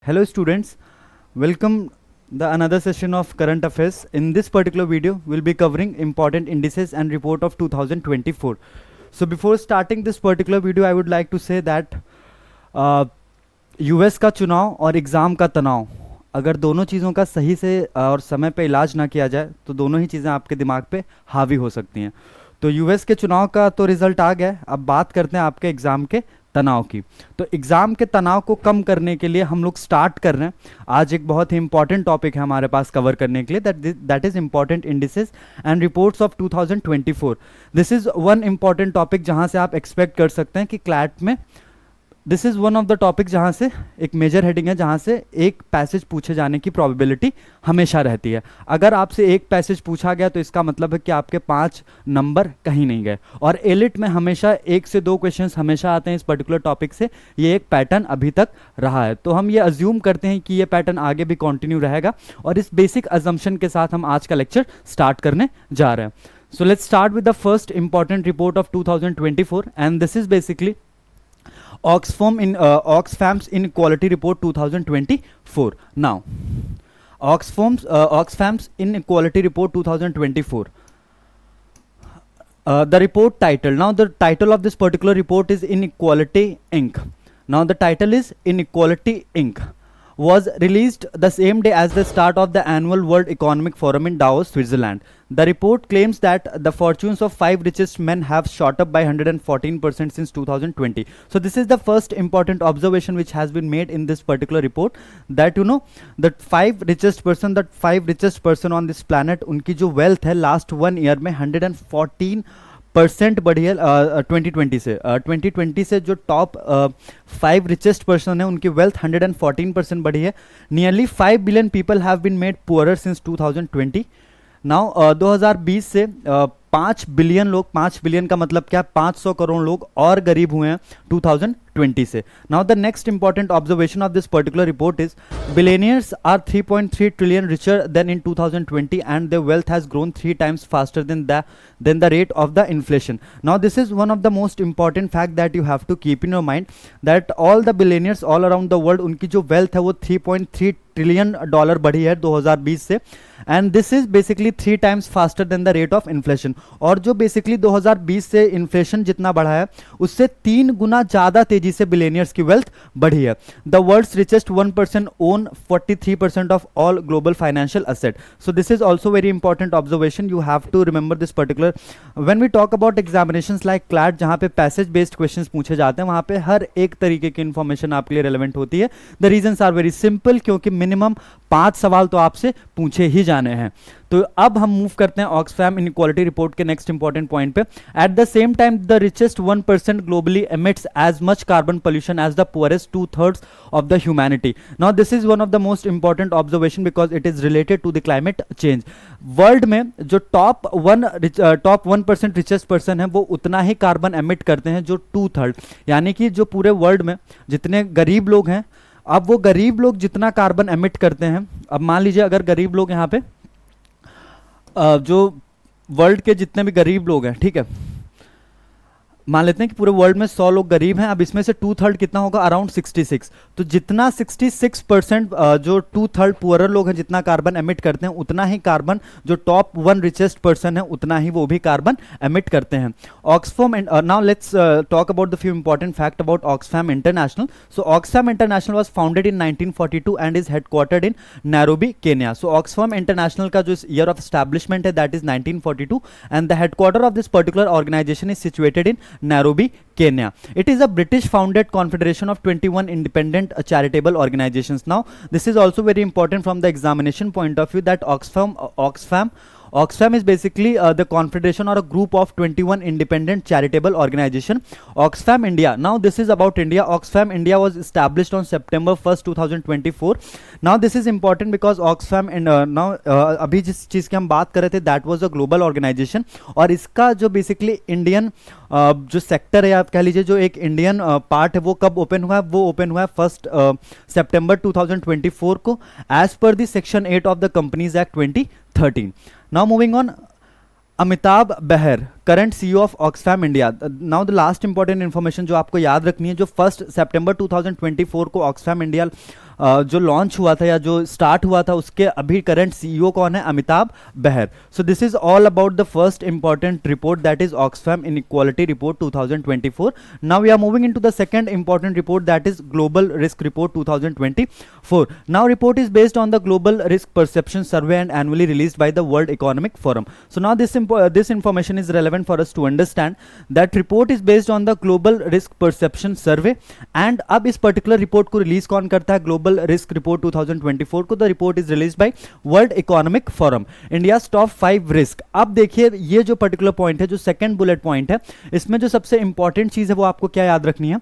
Hello students, welcome the another session of current affairs. In this particular video, we'll be covering important indices and report of 2024. So before starting this particular video, I would like to say that US का चुनाव और exam का तनाव, अगर दोनों चीज़ों का सही से और समय पे इलाज ना किया जाए तो दोनों ही चीज़ें आपके दिमाग पे हावी हो सकती हैं। तो यूएस के चुनाव का तो रिज़ल्ट आ गया, अब बात करते हैं आपके एग्ज़ाम के तनाव की। तो एग्ज़ाम के तनाव को कम करने के लिए हम लोग स्टार्ट कर रहे हैं। आज एक बहुत ही इंपॉर्टेंट टॉपिक है हमारे पास कवर करने के लिए, that is important indices and reports of 2024। This is one important topic जहां से आप एक्सपेक्ट कर सकते हैं कि क्लैट में this is one of the topic जहाँ से एक मेजर हेडिंग है, जहाँ से एक पैसेज पूछे जाने की प्रोबेबिलिटी हमेशा रहती है। अगर आपसे एक पैसेज पूछा गया तो इसका मतलब है कि आपके 5 नंबर कहीं नहीं गए। और एलिट में हमेशा 1 से 2 क्वेश्चंस हमेशा आते हैं इस पर्टिकुलर टॉपिक से। ये एक पैटर्न अभी तक रहा है, तो हम ये अज्यूम करते हैं कि ये पैटर्न आगे भी कंटिन्यू रहेगा। और इस बेसिक अजम्पशन के साथ हम आज का लेक्चर स्टार्ट करने जा रहे हैं। So let's start with the first important report of 2024 and this is basically Oxfam's Inequality Report 2024. Now, Oxfam's Inequality Report 2024. The report title. Now, the title of this particular report is Inequality Inc. Now, the title is Inequality Inc. Was released the same day as the start of the annual World Economic Forum in Davos, Switzerland. The report claims that the fortunes of 5 richest men have shot up by 114% since 2020. So this is the first important observation which has been made in this particular report, that you know the 5 richest person on this planet, उनकी जो wealth है last 1 year में 114% बढ़ी है 2020 से जो top 5 richest person है उनकी वेल्थ 114% बढ़ी है। Nearly 5 billion people have been made poorer since 2020। Now 2020 से 5 बिलियन लोग, 5 बिलियन का मतलब क्या, 500 करोड़ लोग और गरीब हुए हैं 2020 से। Now the next important observation of this particular report is billionaires are 3.3 trillion richer than in 2020 and their wealth has grown 3 times faster than the rate of the inflation. Now this is one of the most important fact that you have to keep in your mind, that all the billionaires all around the world, उनकी जो wealth है वो 3.3 trillion dollar बढ़ी है 2020 से, and this is basically 3 times faster than the rate of inflation. और जो basically 2020 से इन्फ्लेशन जितना बढ़ा है उससे 3 गुना ज़्यादा तेजी से बिलियनियर्स की वेल्थ बढ़ी है। The world's richest 1% own 43% of all global financial asset. So this is also very important observation, you have to remember this particular when we talk about examinations like CLAT, जहाँ पे passage based questions पूछे जाते हैं, वहाँ पे हर एक तरीके की इन्फॉर्मेशन आपके लिए रेलेवेंट होती है। The reasons are very simple, क्योंकि मिनिमम 5 सवाल तो आपसे पूछे ही जाने हैं। तो अब हम मूव करते हैं ऑक्सफैम इनइक्वालिटी रिपोर्ट के नेक्स्ट इंपॉर्टेंट पॉइंट पे। At the same time the richest 1% globally emits as much carbon pollution as the poorest 2/3 of the humanity. Now this is one of the most important observation because it is related to the climate change. World में जो top 1% richest person है वो उतना ही carbon emit करते हैं जो 2/3, यानी कि जो पूरे वर्ल्ड में जितने गरीब लोग हैं, अब वो गरीब लोग जितना कार्बन एमिट करते हैं, अब मान लीजिए अगर गरीब लोग यहाँ पे जो वर्ल्ड के जितने भी गरीब लोग हैं, ठीक है, मान लेते हैं कि पूरे वर्ल्ड में 100 लोग गरीब हैं, अब इसमें से 2/3 कितना होगा, अराउंड 66। तो जितना 66% जो 2/3 पुअरर लोग हैं जितना कार्बन एमिट करते हैं, उतना ही कार्बन जो टॉप 1 रिचेस्ट पर्सन है उतना ही वो भी कार्बन एमिट करते हैं। Oxfam, now let's talk about the few important fact about Oxfam International. So Oxfam International was founded in 1942 and is headquartered in Nairobi, Kenya. So Oxfam International का जो year of establishment है that is 1942 and the headquarter of this particular organisation is situated in Nairobi, Kenya. It is a British founded confederation of 21 independent charitable organizations. Now, this is also very important from the examination point of view, that Oxfam is basically the confederation or a group of 21 independent charitable organization. Oxfam India. Now this is about India. Oxfam India was established on September 1st, 2024. Now this is important because Oxfam now अभी जिस चीज़ की हम बात कर रहे थे that was a global organization, और इसका जो basically इंडियन जो सेक्टर है, आप कह लीजिए जो एक इंडियन पार्ट है, वो कब ओपन हुआ है, वो ओपन हुआ है 1 सितंबर 2024 को as per the section 8 of the companies act 2013। Now moving on, Amitabh Behar, current CEO of Oxfam India. Now the last important information जो आपको याद रखनी है, जो 1 सितंबर 2024 को ऑक्सफैम इंडिया जो लॉन्च हुआ था या जो स्टार्ट हुआ था उसके अभी करंट सीईओ कौन है? Amitabh Behar. So this is all about the first important report, that is Oxfam inequality report 2024. Now we are moving into the second important report, that is global risk report 2024. Now report is based on the global risk perception survey and annually released by the World Economic Forum. So now this information is relevant for us to understand that report is based on the global risk perception survey. And अब इस particular report को release कौन करता है? Global risk report 2024 को. The report is released by World Economic Forum. India's top 5 risk. अब देखिए ये जो particular point है, जो second bullet point है, इसमें जो सबसे important चीज है वो आपको क्या याद रखनी है?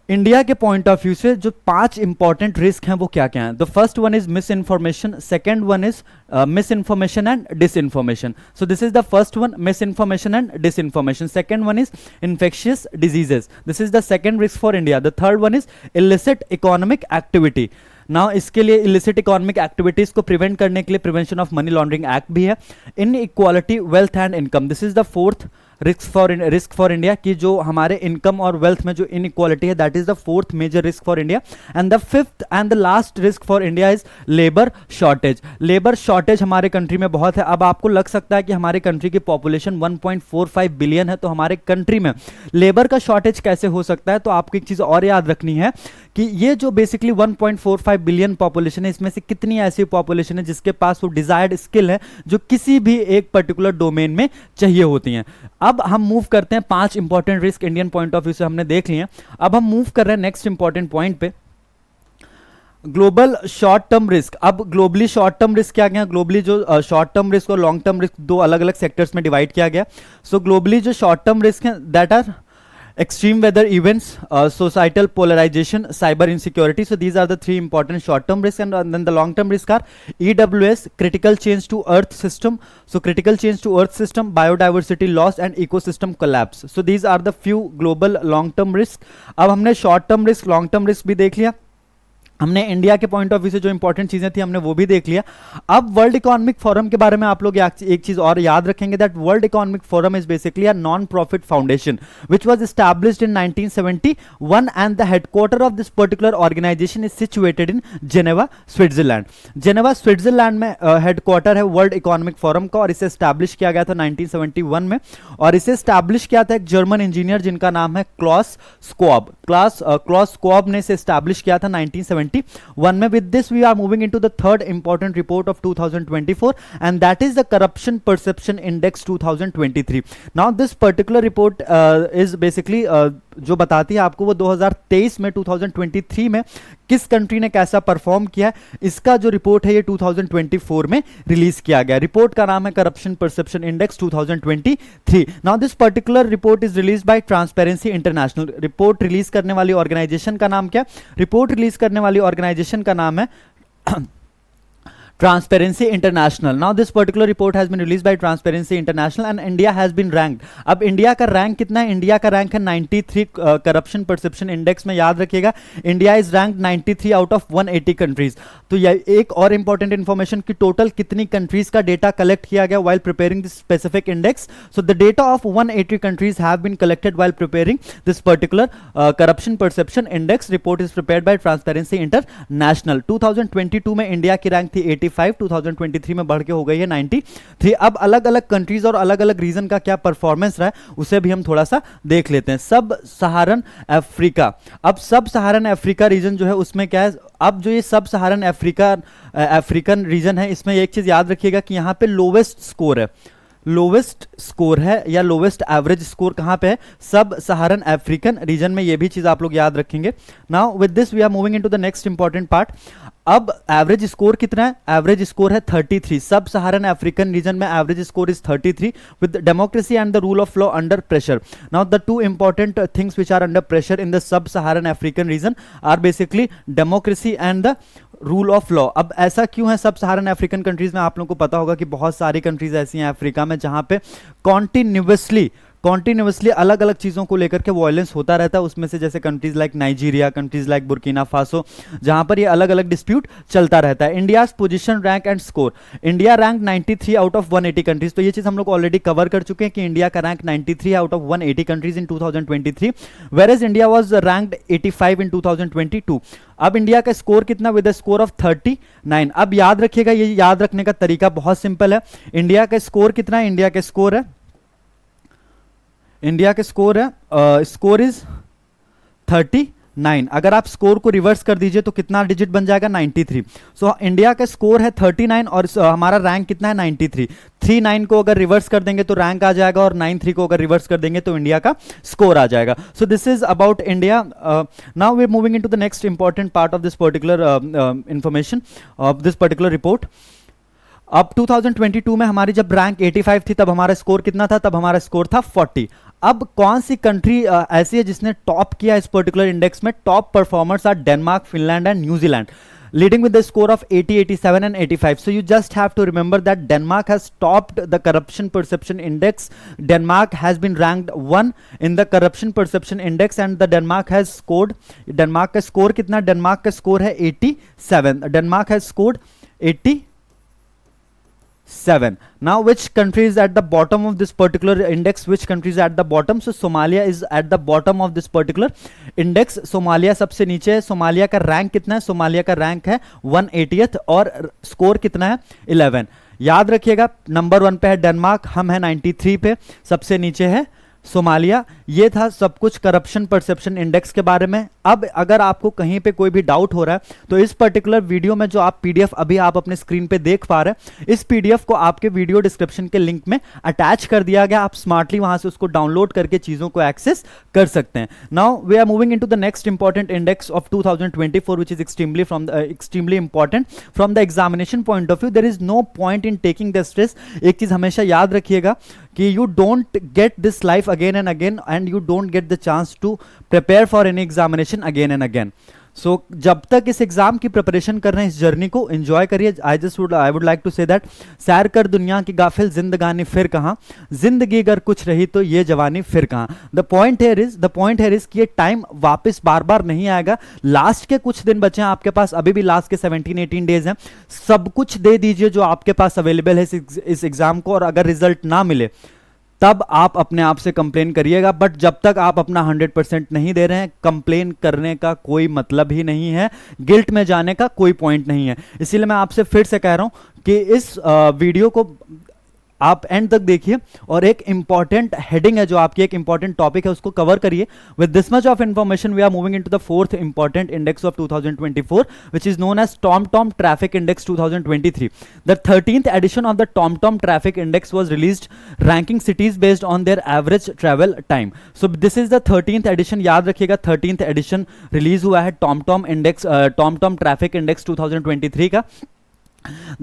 इंडिया के पॉइंट ऑफ व्यू से जो 5 इंपॉर्टेंट रिस्क हैं वो क्या क्या हैं? The first one is misinformation, second one is misinformation and disinformation. So this is the first one, misinformation and disinformation. Second one is infectious diseases, this is the second risk for India. The third one is illicit economic activity. Now इसके लिए illicit economic activities को prevent करने के लिए prevention of money laundering act भी है. Inequality, wealth and income, this is the fourth risk for India की जो हमारे इनकम और वेल्थ में जो इनइक्वालिटी है, that is the fourth major risk for India. And the fifth and the last risk for India is labour shortage. Labour shortage हमारे country में बहुत है. अब आपको लग सकता है कि हमारे कंट्री की पॉपुलेशन 1.45 बिलियन है, तो हमारे कंट्री में लेबर का शॉर्टेज कैसे हो सकता है? तो आपको एक चीज और याद रखनी है कि ये जो बेसिकली 1.45 बिलियन पॉपुलेशन है, इसमें से कितनी ऐसी पॉपुलेशन है जिसके पास वो डिजायर्ड स्किल है जो किसी भी एक पर्टिकुलर डोमेन में चाहिए होती हैं. अब हम मूव करते हैं 5 important risk Indian point of view से हमने देख लिए. अब हम मूव कर रहे हैं नेक्स्ट इंपॉर्टेंट पॉइंट पे, ग्लोबल शॉर्ट टर्म रिस्क. अब ग्लोबली शॉर्ट टर्म रिस्क क्या गया? ग्लोबली जो शॉर्ट टर्म रिस्क और लॉन्ग टर्म रिस्क दो अलग अलग सेक्टर्स में डिवाइड किया गया. सो ग्लोबली जो शॉर्ट टर्म रिस्क है, that are extreme weather events, societal polarization, cyber insecurity. So these are the 3 important short term risks. And then the long term risks are EWS, critical change to earth system. So critical change to earth system, biodiversity loss and ecosystem collapse. So these are the few global long term risks. अब हमने short term risk, long term risk भी देख लिया. हमने India के point of view से जो important चीजें थी हमने वो भी देख लिया. अब वर्ल्ड इकोनॉमिक फोरम के बारे में आप लोग एक चीज और याद रखेंगे, that World economic Forum is basically a non profit foundation which was established in 1971 and the headquarter of this particular organisation is situated in Geneva, Switzerland. Geneva Switzerland में हेडक्वार्टर है वर्ल्ड इकोनॉमिक फोरम का, और इसे establish किया गया था 1971 में. और इसे एस्टैब्लिश किया था एक जर्मन इंजीनियर जिनका नाम है क्लॉस स्क्वाब. क्लॉस स्क्वाब ने इसे एस्टैब्लिश किया था 1971 में. With this we are moving into the third important report of 2024, and that is the Corruption Perception Index 2023. Now this particular report is basically जो बताती है आपको वो 2023 में 2023 में किस कंट्री ने कैसा परफॉर्म किया है, इसका जो रिपोर्ट है ये 2024 में रिलीज किया गया. रिपोर्ट का नाम है corruption perception index 2023. Now this particular report is release bye transparency international. Report release करने वाली ऑर्गेनाइजेशन का नाम क्या? रिपोर्ट रिलीज करने वाली ऑर्गेनाइजेशन का नाम है Transparency International. Now this particular report has been released by Transparency International and India has been ranked. अब इंडिया का रैंक कितना है? इंडिया का रैंक है 93 करप्शन परसेप्शन इंडेक्स में. याद रखिएगा India is ranked 93 out of 180 countries. तो यह एक और इंपॉर्टेंट इंफॉर्मेशन कि टोटल कितनी कंट्रीज का डेटा कलेक्ट किया गया while preparing this specific index. So the data of 180 countries have been collected while preparing this particular corruption perception index. Report is prepared by Transparency International. 2022 में India की rank थी 85, 2023 में बढ़ के हो गई है 93. अब अलग अलग कंट्रीज और अलग अलग रीजन का क्या परफॉर्मेंस रहा है उसे भी हम थोड़ा सा देख लेते हैं. सब सहारन अफ्रीका. अब सब सहारन अफ्रीका रीजन जो है उसमें क्या है? अब जो ये सब सहारन अफ्रीकन रीजन है इसमें एक चीज याद रखिएगा कि यहाँ पे लोवेस्ट स्कोर है या लोवेस्ट एवरेज स्कोर कहां पे है? सब सहारन अफ्रीकन रीजन में. ये भी चीज आप लोग याद रखेंगे. Now with this we are moving into the next important part. अब एवरेज स्कोर कितना है? एवरेज स्कोर है 33. सब सहारन अफ्रीकन रीजन में average score is 33 with democracy and the rule of law under pressure. Now the two important things which are under pressure in the sub-Saharan African region are basically democracy and the rule of law. अब ऐसा क्यों है सब सहारन African countries में? आप लोगों को पता होगा कि बहुत सारी कंट्रीज ऐसी हैं अफ्रीका में जहां पे कॉन्टिन्यूसली कॉन्टिन्यूसली अलग अलग चीज़ों को लेकर के वॉयलेंस होता रहता है, उसमें से जैसे countries like Nigeria, countries like Burkina Faso, जहां पर ये अलग अलग डिस्प्यूट चलता रहता है। India's position, rank and score. India rank 93 out of 180 countries, तो ये चीज़ हम लोग ऑलरेडी कवर कर चुके हैं कि इंडिया का rank 93 out of 180 countries in 2023, where India was ranked 85 in 2022। अब इंडिया का स्कोर कितना, विद स्कोर ऑफ 39। अब याद रखिएगा, ये याद रखने का तरीका बहुत सिंपल है। इंडिया का स्कोर कितना है, इंडिया का स्कोर है स्कोर इज 39। अगर आप स्कोर को रिवर्स कर दीजिए तो कितना डिजिट बन जाएगा, 93। सो इंडिया का स्कोर है 39 और हमारा रैंक कितना है, 93। 39 को अगर रिवर्स कर देंगे तो रैंक आ जाएगा, और 93 को अगर रिवर्स कर देंगे तो इंडिया का स्कोर आ जाएगा। So this is about India. Now we are moving into the next important part of this particular information of this particular report. अब 2022 में हमारी जब रैंक 85 थी, तब हमारा स्कोर कितना था, तब हमारा स्कोर था 40। अब कौन सी कंट्री ऐसी है जिसने टॉप किया इस पर्टिकुलर इंडेक्स में? Top performers are Denmark, Finland and न्यूजीलैंड, leading with the score of 80, 87 and 85. So you just have to remember that Denmark has topped the corruption perception index. Denmark has been ranked 1 in the corruption perception index and the Denmark has scored, Denmark का score कितना? Denmark का score है 87. Denmark has scored 87. Now which country is at the bottom of this particular index? Which country is at the bottom? So Somalia is at the bottom of this particular index. Somalia सबसे नीचे है। Somalia का rank कितना है? Somalia का rank है 180th और score कितना है? 11। याद रखिएगा, नंबर 1 पे है डेनमार्क, हम है 93 पे, सबसे नीचे है सोमालिया। ये था सब कुछ करप्शन परसेप्शन इंडेक्स के बारे में। अब अगर आपको कहीं पे कोई भी डाउट हो रहा है तो इस पर्टिकुलर वीडियो में जो आप पीडीएफ अभी आप अपने स्क्रीन पे देख पा रहे हैं, इस पीडीएफ को आपके वीडियो डिस्क्रिप्शन के लिंक में अटैच कर दिया गया। आप स्मार्टली वहां से उसको डाउनलोड करके चीजों को एक्सेस कर सकते हैं। Now we are moving into the next important index of 2024 which is extremely important from the examination point of view. There is no point in taking the stress. एक चीज हमेशा याद रखिएगा कि you don't get this life again and again and you don't get the chance to prepare for any examination again and again. So जब तक इस exam की प्रिपरेशन कर रहे हैं, इस जर्नी को एंजॉय करिए। I would like to say that सैर कर दुनिया की गाफिल जिंदगानी फिर कहाँ, जिंदगी अगर कुछ रही तो ये जवानी फिर कहाँ। द पॉइंट हियर इज कि ये टाइम वापस बार बार नहीं आएगा। लास्ट के कुछ दिन बचे हैं आपके पास, अभी भी लास्ट के 17-18 डेज हैं। सब कुछ दे दीजिए जो आपके पास अवेलेबल है इस एग्जाम को, और अगर रिजल्ट ना मिले तब आप अपने आप से कंप्लेन करिएगा। बट जब तक आप अपना 100% नहीं दे रहे हैं, कंप्लेन करने का कोई मतलब ही नहीं है, गिल्ट में जाने का कोई पॉइंट नहीं है। इसीलिए मैं आपसे फिर से कह रहा हूं कि इस वीडियो को आप एंड तक देखिए, और एक इंपॉर्टेंट हेडिंग है जो आपकी एक इंपॉर्टेंट टॉपिक है उसको कवर करिए। With this much of information we are moving into the fourth important index of 2024 which is known as TomTom traffic index 2023। The 13th edition of the TomTom traffic index was released, ranking cities based on their average travel time. So this is the 13th edition. याद रखिएगा 13th addition release हुआ है TomTom traffic index 2023 का।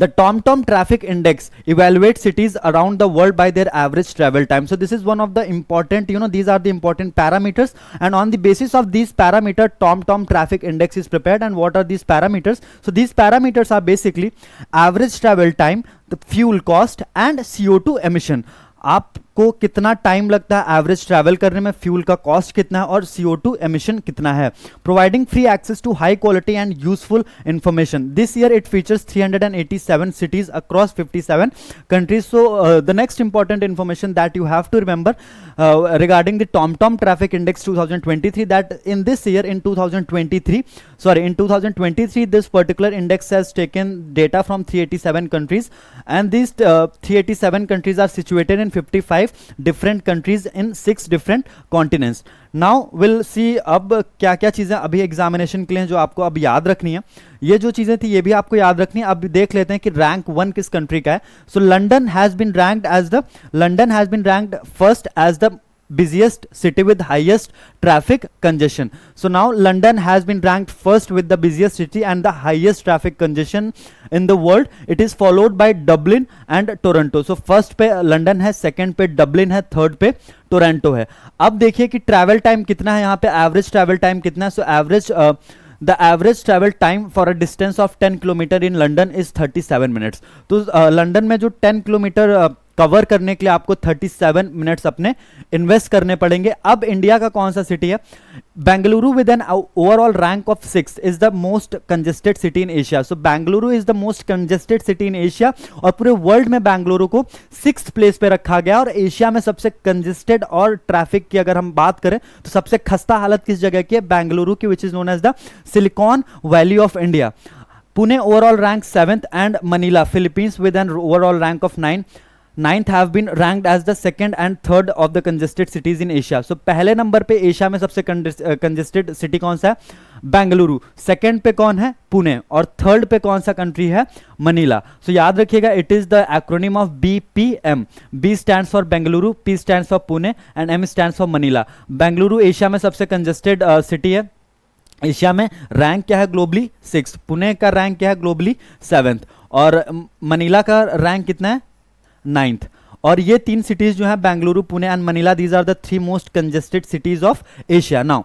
The TomTom traffic index evaluates cities around the world by their average travel time. So this is one of the important, these are the important parameters, and on the basis of these parameters TomTom traffic index is prepared. And what are these parameters? So these parameters are basically average travel time, the fuel cost and CO2 emission. आपको कितना time लगता है average travel करने में, fuel का cost कितना है और CO2 एमिशन कितना है। Providing free access to high quality and useful information. This year it features 387 cities across 57 countries. So the next important information that you have to remember regarding the TomTom traffic index 2023, that in this year in 2023 this particular index has taken data from 387 countries, and these 387 countries are situated in 55 different countries in 6 different continents. Now we'll see अब क्या क्या चीज़ें अभी examination के लिए जो आपको अब याद रखनी है। ये जो चीज़ें थी ये भी आपको याद रखनी है। अब देख लेते हैं कि रैंक 1 किस कंट्री का है। So London has been ranked first as the busiest city with highest traffic congestion. So now London has been ranked first with the busiest city and the highest traffic congestion in the world. It is followed by Dublin and Toronto. So first पे London है, second पे Dublin है, third पे Toronto है। अब देखिए कि travel time कितना है यहाँ पे, एवरेज ट्रैवल टाइम कितना है। सो the average travel time for a distance of 10 kilometre in London is 37 minutes. तो लंदन में जो 10 किलोमीटर कवर करने के लिए आपको 37 मिनट्स अपने इन्वेस्ट करने पड़ेंगे। अब इंडिया का कौन सा सिटी है? Bengaluru with an overall rank of 6 is the most congested city in Asia. So Bengaluru is the most congested city in Asia, और पूरे वर्ल्ड में बेंगलुरु को 6th प्लेस पे रखा गया। और एशिया में सबसे कंजेस्टेड और ट्रैफिक की अगर हम बात करें तो सबसे खस्ता हालत किस जगह की है? बेंगलुरु की, which is known as the Silicon Valley of India. Pune overall rank 7th and Manila Philippines with an overall rank of 9th have been ranked as the second and third of the congested cities in Asia. So पहले number पे Asia में सबसे congested city कौन सा है? Bengaluru. Second पे कौन है? पुणे। और थर्ड पे कौन सा कंट्री है? मनीला। सो याद रखिएगा, it is the acronym of BPM। B stands for Bengaluru, P stands for Pune and M stands for Manila. Bengaluru Asia में सबसे कंजेस्टेड सिटी है। एशिया में रैंक क्या है ग्लोबली? 6th। पुणे का रैंक क्या है ग्लोबली? 7th। और मनीला का रैंक कितना है? 9th। और ये तीन सिटीज जो है Bengaluru, Pune and Manila, these are the 3 most congested cities of Asia. Now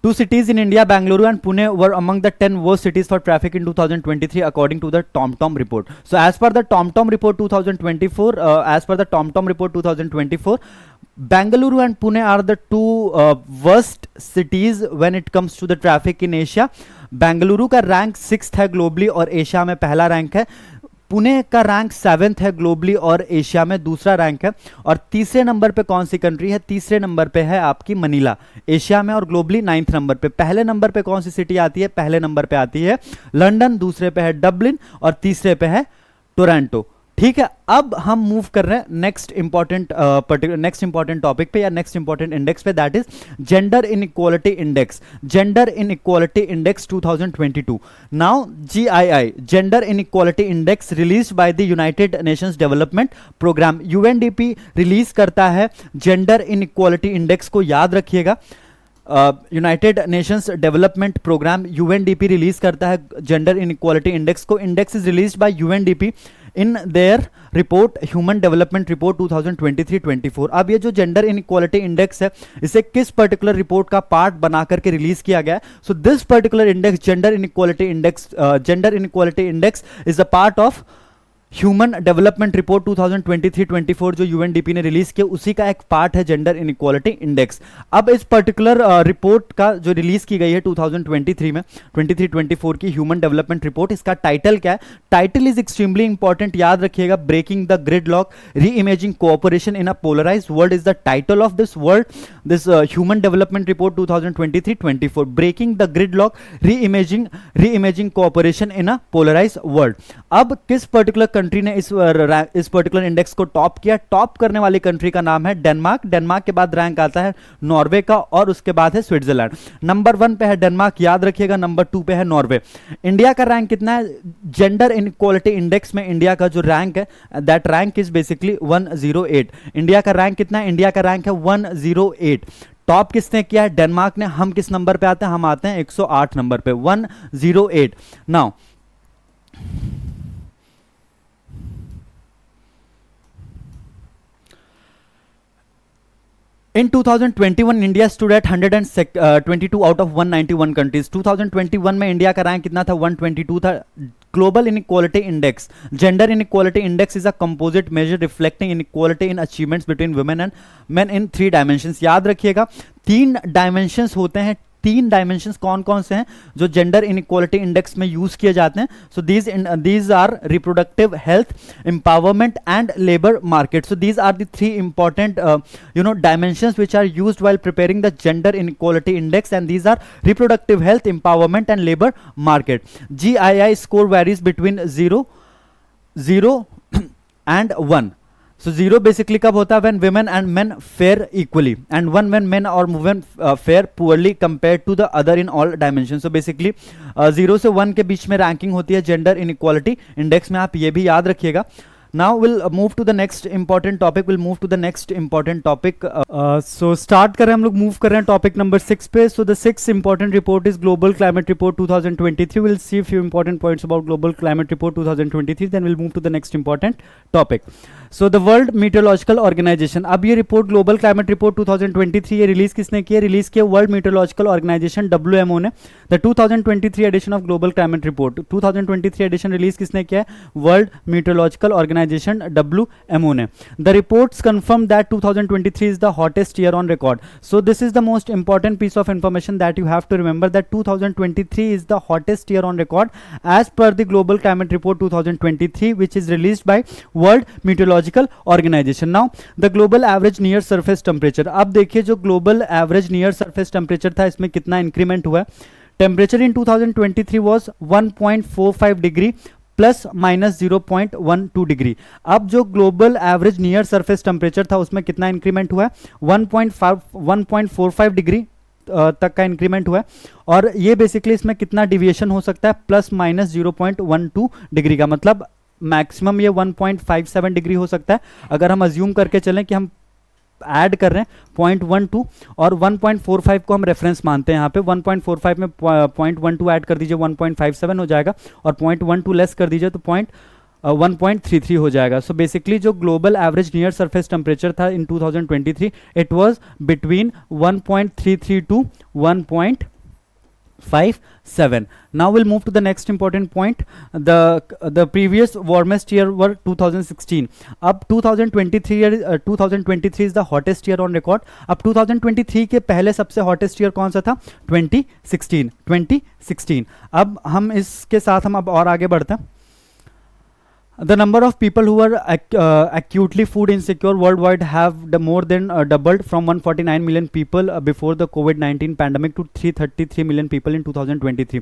two cities in India, Bangalore and Pune, were among the 10 worst cities for traffic in 2023 according to the TomTom report. So as per the TomTom report 2024, Bangalore and Pune are the two worst cities when it comes to the traffic in Asia. Bengaluru का rank 6th है globally और Asia में पहला rank है। पुणे का rank 7th है globally और Asia में दूसरा रैंक है। और तीसरे नंबर पे कौन सी कंट्री है? तीसरे नंबर पे है आपकी मनीला, एशिया में, और ग्लोबली 9th नंबर पे। पहले नंबर पे कौन सी सिटी आती है? पहले नंबर पे आती है लंदन, दूसरे पे है डबलिन और तीसरे पे है टोरंटो। ठीक है, अब हम मूव कर रहे हैं नेक्स्ट इंपॉर्टेंट टॉपिक पे या नेक्स्ट इंपॉर्टेंट इंडेक्स पे, that is gender inequality index. Gender inequality index 2022। Now GII, gender inequality index, release by the United Nations Development Programme. UNDP release करता है जेंडर इनइक्वालिटी इंडेक्स को, याद रखिएगा। United Nations Development Programme UNDP release करता है gender inequality index को। Index is release by UNDP in their report human development report 2023-24। अब ये जो जेंडर इनइक्वालिटी इंडेक्स है, इसे किस पर्टिकुलर रिपोर्ट का पार्ट बना करके रिलीज किया गया है? So this particular index, gender inequality index is a part of human development report 2023-24 जो UNDP ने रिलीज किया, उसी का एक पार्ट है जेंडर इनइक्वालिटी इंडेक्स। अब इस पर्टिकुलर रिपोर्ट का जो रिलीज की गई है 2023 में, 23-24 की ह्यूमन डेवलपमेंट रिपोर्ट, इसका टाइटल क्या है? टाइटल इज एक्सट्रीमली इंपॉर्टेंट, याद रखिएगा। Breaking the gridlock, reimagining cooperation in a polarised world is the title of this human development report 2023-24। Breaking the gridlock, reimagining cooperation in a polarised world. अब किस particular country ने इस particular index को top किया? Top करने वाली country का नाम है डेनमार्क। डेनमार्क के बाद रैंक आता है नॉर्वे का और उसके बाद है स्विट्जरलैंड। नंबर 1 पे है डेनमार्क, याद रखिएगा। नंबर 2 पे है नॉर्वे। इंडिया का रैंक कितना है? जेंडर इनइक्वालिटी इंडेक्स में इंडिया का जो रैंक है, that rank is basically 108। India का रैंक कितना है? इंडिया का रैंक है 108। टॉप किसने किया है? डेनमार्क ने। हम किस नंबर पे आते हैं? हम आते हैं 108 नंबर पे, 108। Now in 2021 India stood at 122 out of 191 countries। 2021 में इंडिया का रैंक कितना था? 122 था। Global inequality index, gender inequality index is a composite major reflecting inequality in achievements between women and main in 3 dimensions. याद रखिएगा, 3 dimensions होते हैं। 3 dimensions कौन कौन से हैं जो जेंडर इनइक्वालिटी इंडेक्स में यूज किए जाते हैं? So these are reproductive health, empowerment and labour market. So these are the 3 important dimensions which are used while preparing the gender inequality index, and these are reproductive health, empowerment and labor market. GII score varies between 0 and 1. So 0 basically कब होता है? when women and men fare equally, and 1 when men or women fare poorly compared to the other in all dimensions. So basically 0 से 1 के बीच में ranking होती है gender inequality index में। आप ये भी याद रखिएगा, Now we'll move to the next important topic. We'll move to the next important topic. So start करें हम लोग move कर रहे हैं topic number 6 पे. So the sixth important report is Global Climate Report 2023. We'll see a few important points about Global Climate Report 2023. Then we'll move to the next important topic. So the World Meteorological Organization. अब ये report Global Climate Report 2023 ये release किसने किया? Release किया World Meteorological Organization WMO ने. The 2023 edition of Global Climate Report 2023 edition release किसने किया है? World Meteorological Organization WMO ने. The reports confirm that 2023 is the hottest year on record. So this is the most important piece of information that you have to remember, that 2023 is the hottest year on record as per the Global Climate Report 2023, which is released by World Meteorological Organization. Now the global average near surface temperature. अब देखिए जो global average near surface temperature था इसमें कितना increment हुआ है. Temperature in 2023 was 1.45 degree plus minus 0.12 degree. अब जो global average near surface temperature था उसमें कितना इंक्रीमेंट हुआ है? 1.45 डिग्री तक का इंक्रीमेंट हुआ है. और ये बेसिकली इसमें कितना डिविएशन हो सकता है? प्लस माइनस 0.12 डिग्री का मतलब मैक्सिमम ये 1.57 डिग्री हो सकता है. अगर हम अज्यूम करके चलें कि हम ऐड कर रहे हैं 0.12 और 1.45 को हम रेफरेंस मानते हैं. यहाँ पे 1.45 में 0.12 ऐड कर दीजिए 1.57 हो जाएगा और 0.12 लेस कर दीजिए तो 1.33 हो जाएगा. सो बेसिकली जो global average near surface temperature था in 2023 it was between 1.33 to 1.57. Now we'll move to the next important point. The previous warmest year were 2016. अब 2023 is the hottest year on record. अब 2023 के पहले सबसे hottest year कौन सा था? 2016. अब हम इसके साथ हम अब और आगे बढ़ते हैं. The number of people who are acutely food insecure worldwide have more than doubled from 149 million people before the COVID-19 pandemic to 333 million people in 2023.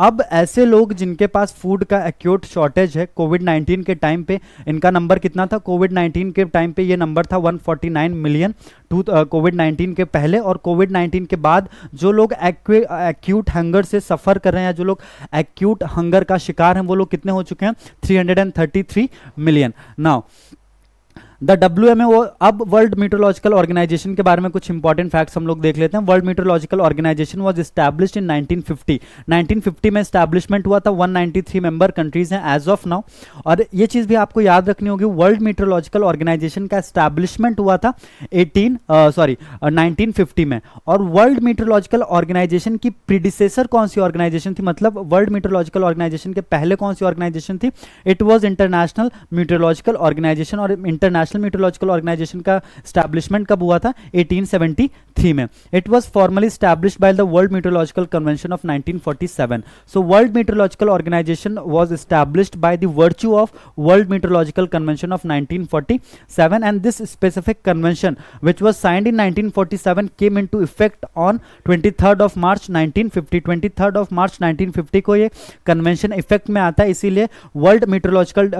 अब ऐसे लोग जिनके पास फूड का एक्यूट शॉर्टेज है कोविड-19 के टाइम पे, इनका नंबर कितना था? कोविड-19 के टाइम पे ये नंबर था 149 मिलियन कोविड-19 के पहले. और कोविड-19 के बाद जो लोग एक्यूट हंगर से सफ़र कर रहे हैं या जो लोग एक्यूट हंगर का शिकार हैं वो लोग कितने हो चुके हैं? 333 मिलियन. Now the WMO. अब वर्ल्ड मीटरोलॉजिकल ऑर्गेनाइजेशन के बारे में कुछ इंपॉर्टेंट फैक्ट्स हम लोग देख लेते हैं. World meteorological organisation was established in 1950. 1950 में एस्टैब्लिशमेंट हुआ था. 193 मेंबर कंट्रीज हैं एज ऑफ नाउ. और ये चीज़ भी आपको याद रखनी होगी, वर्ल्ड मीटरोलॉजिकल ऑर्गेनाइजेशन का एस्टैब्लिशमेंट हुआ था 1950 में. और वर्ल्ड मीटरोलॉजिकल ऑर्गेनाइजेशन की प्रीडिसेसर कौन सी ऑर्गेनाइजेशन थी? मतलब वर्ल्ड मीटरोलॉजिकल ऑर्गेनाइजेशन के पहले कौन सी ऑर्गेनाइजेशन थी? It was international meteorological organisation. और इंटरनेशनल मीटरोलॉजिकल ऑर्गेनाइजेशन का स्टैब्लिशमेंट कब हुआ था? 1873 में. It was formally established by the world meteorological convention of 1947. So world meteorological organisation was established by the virtue of world meteorological convention of 1947 and this specific convention which was signed in 1947 came into effect on 23rd of March 1950. 23rd of March 1950 को ये convention effect में आता है. इसीलिए world meteorological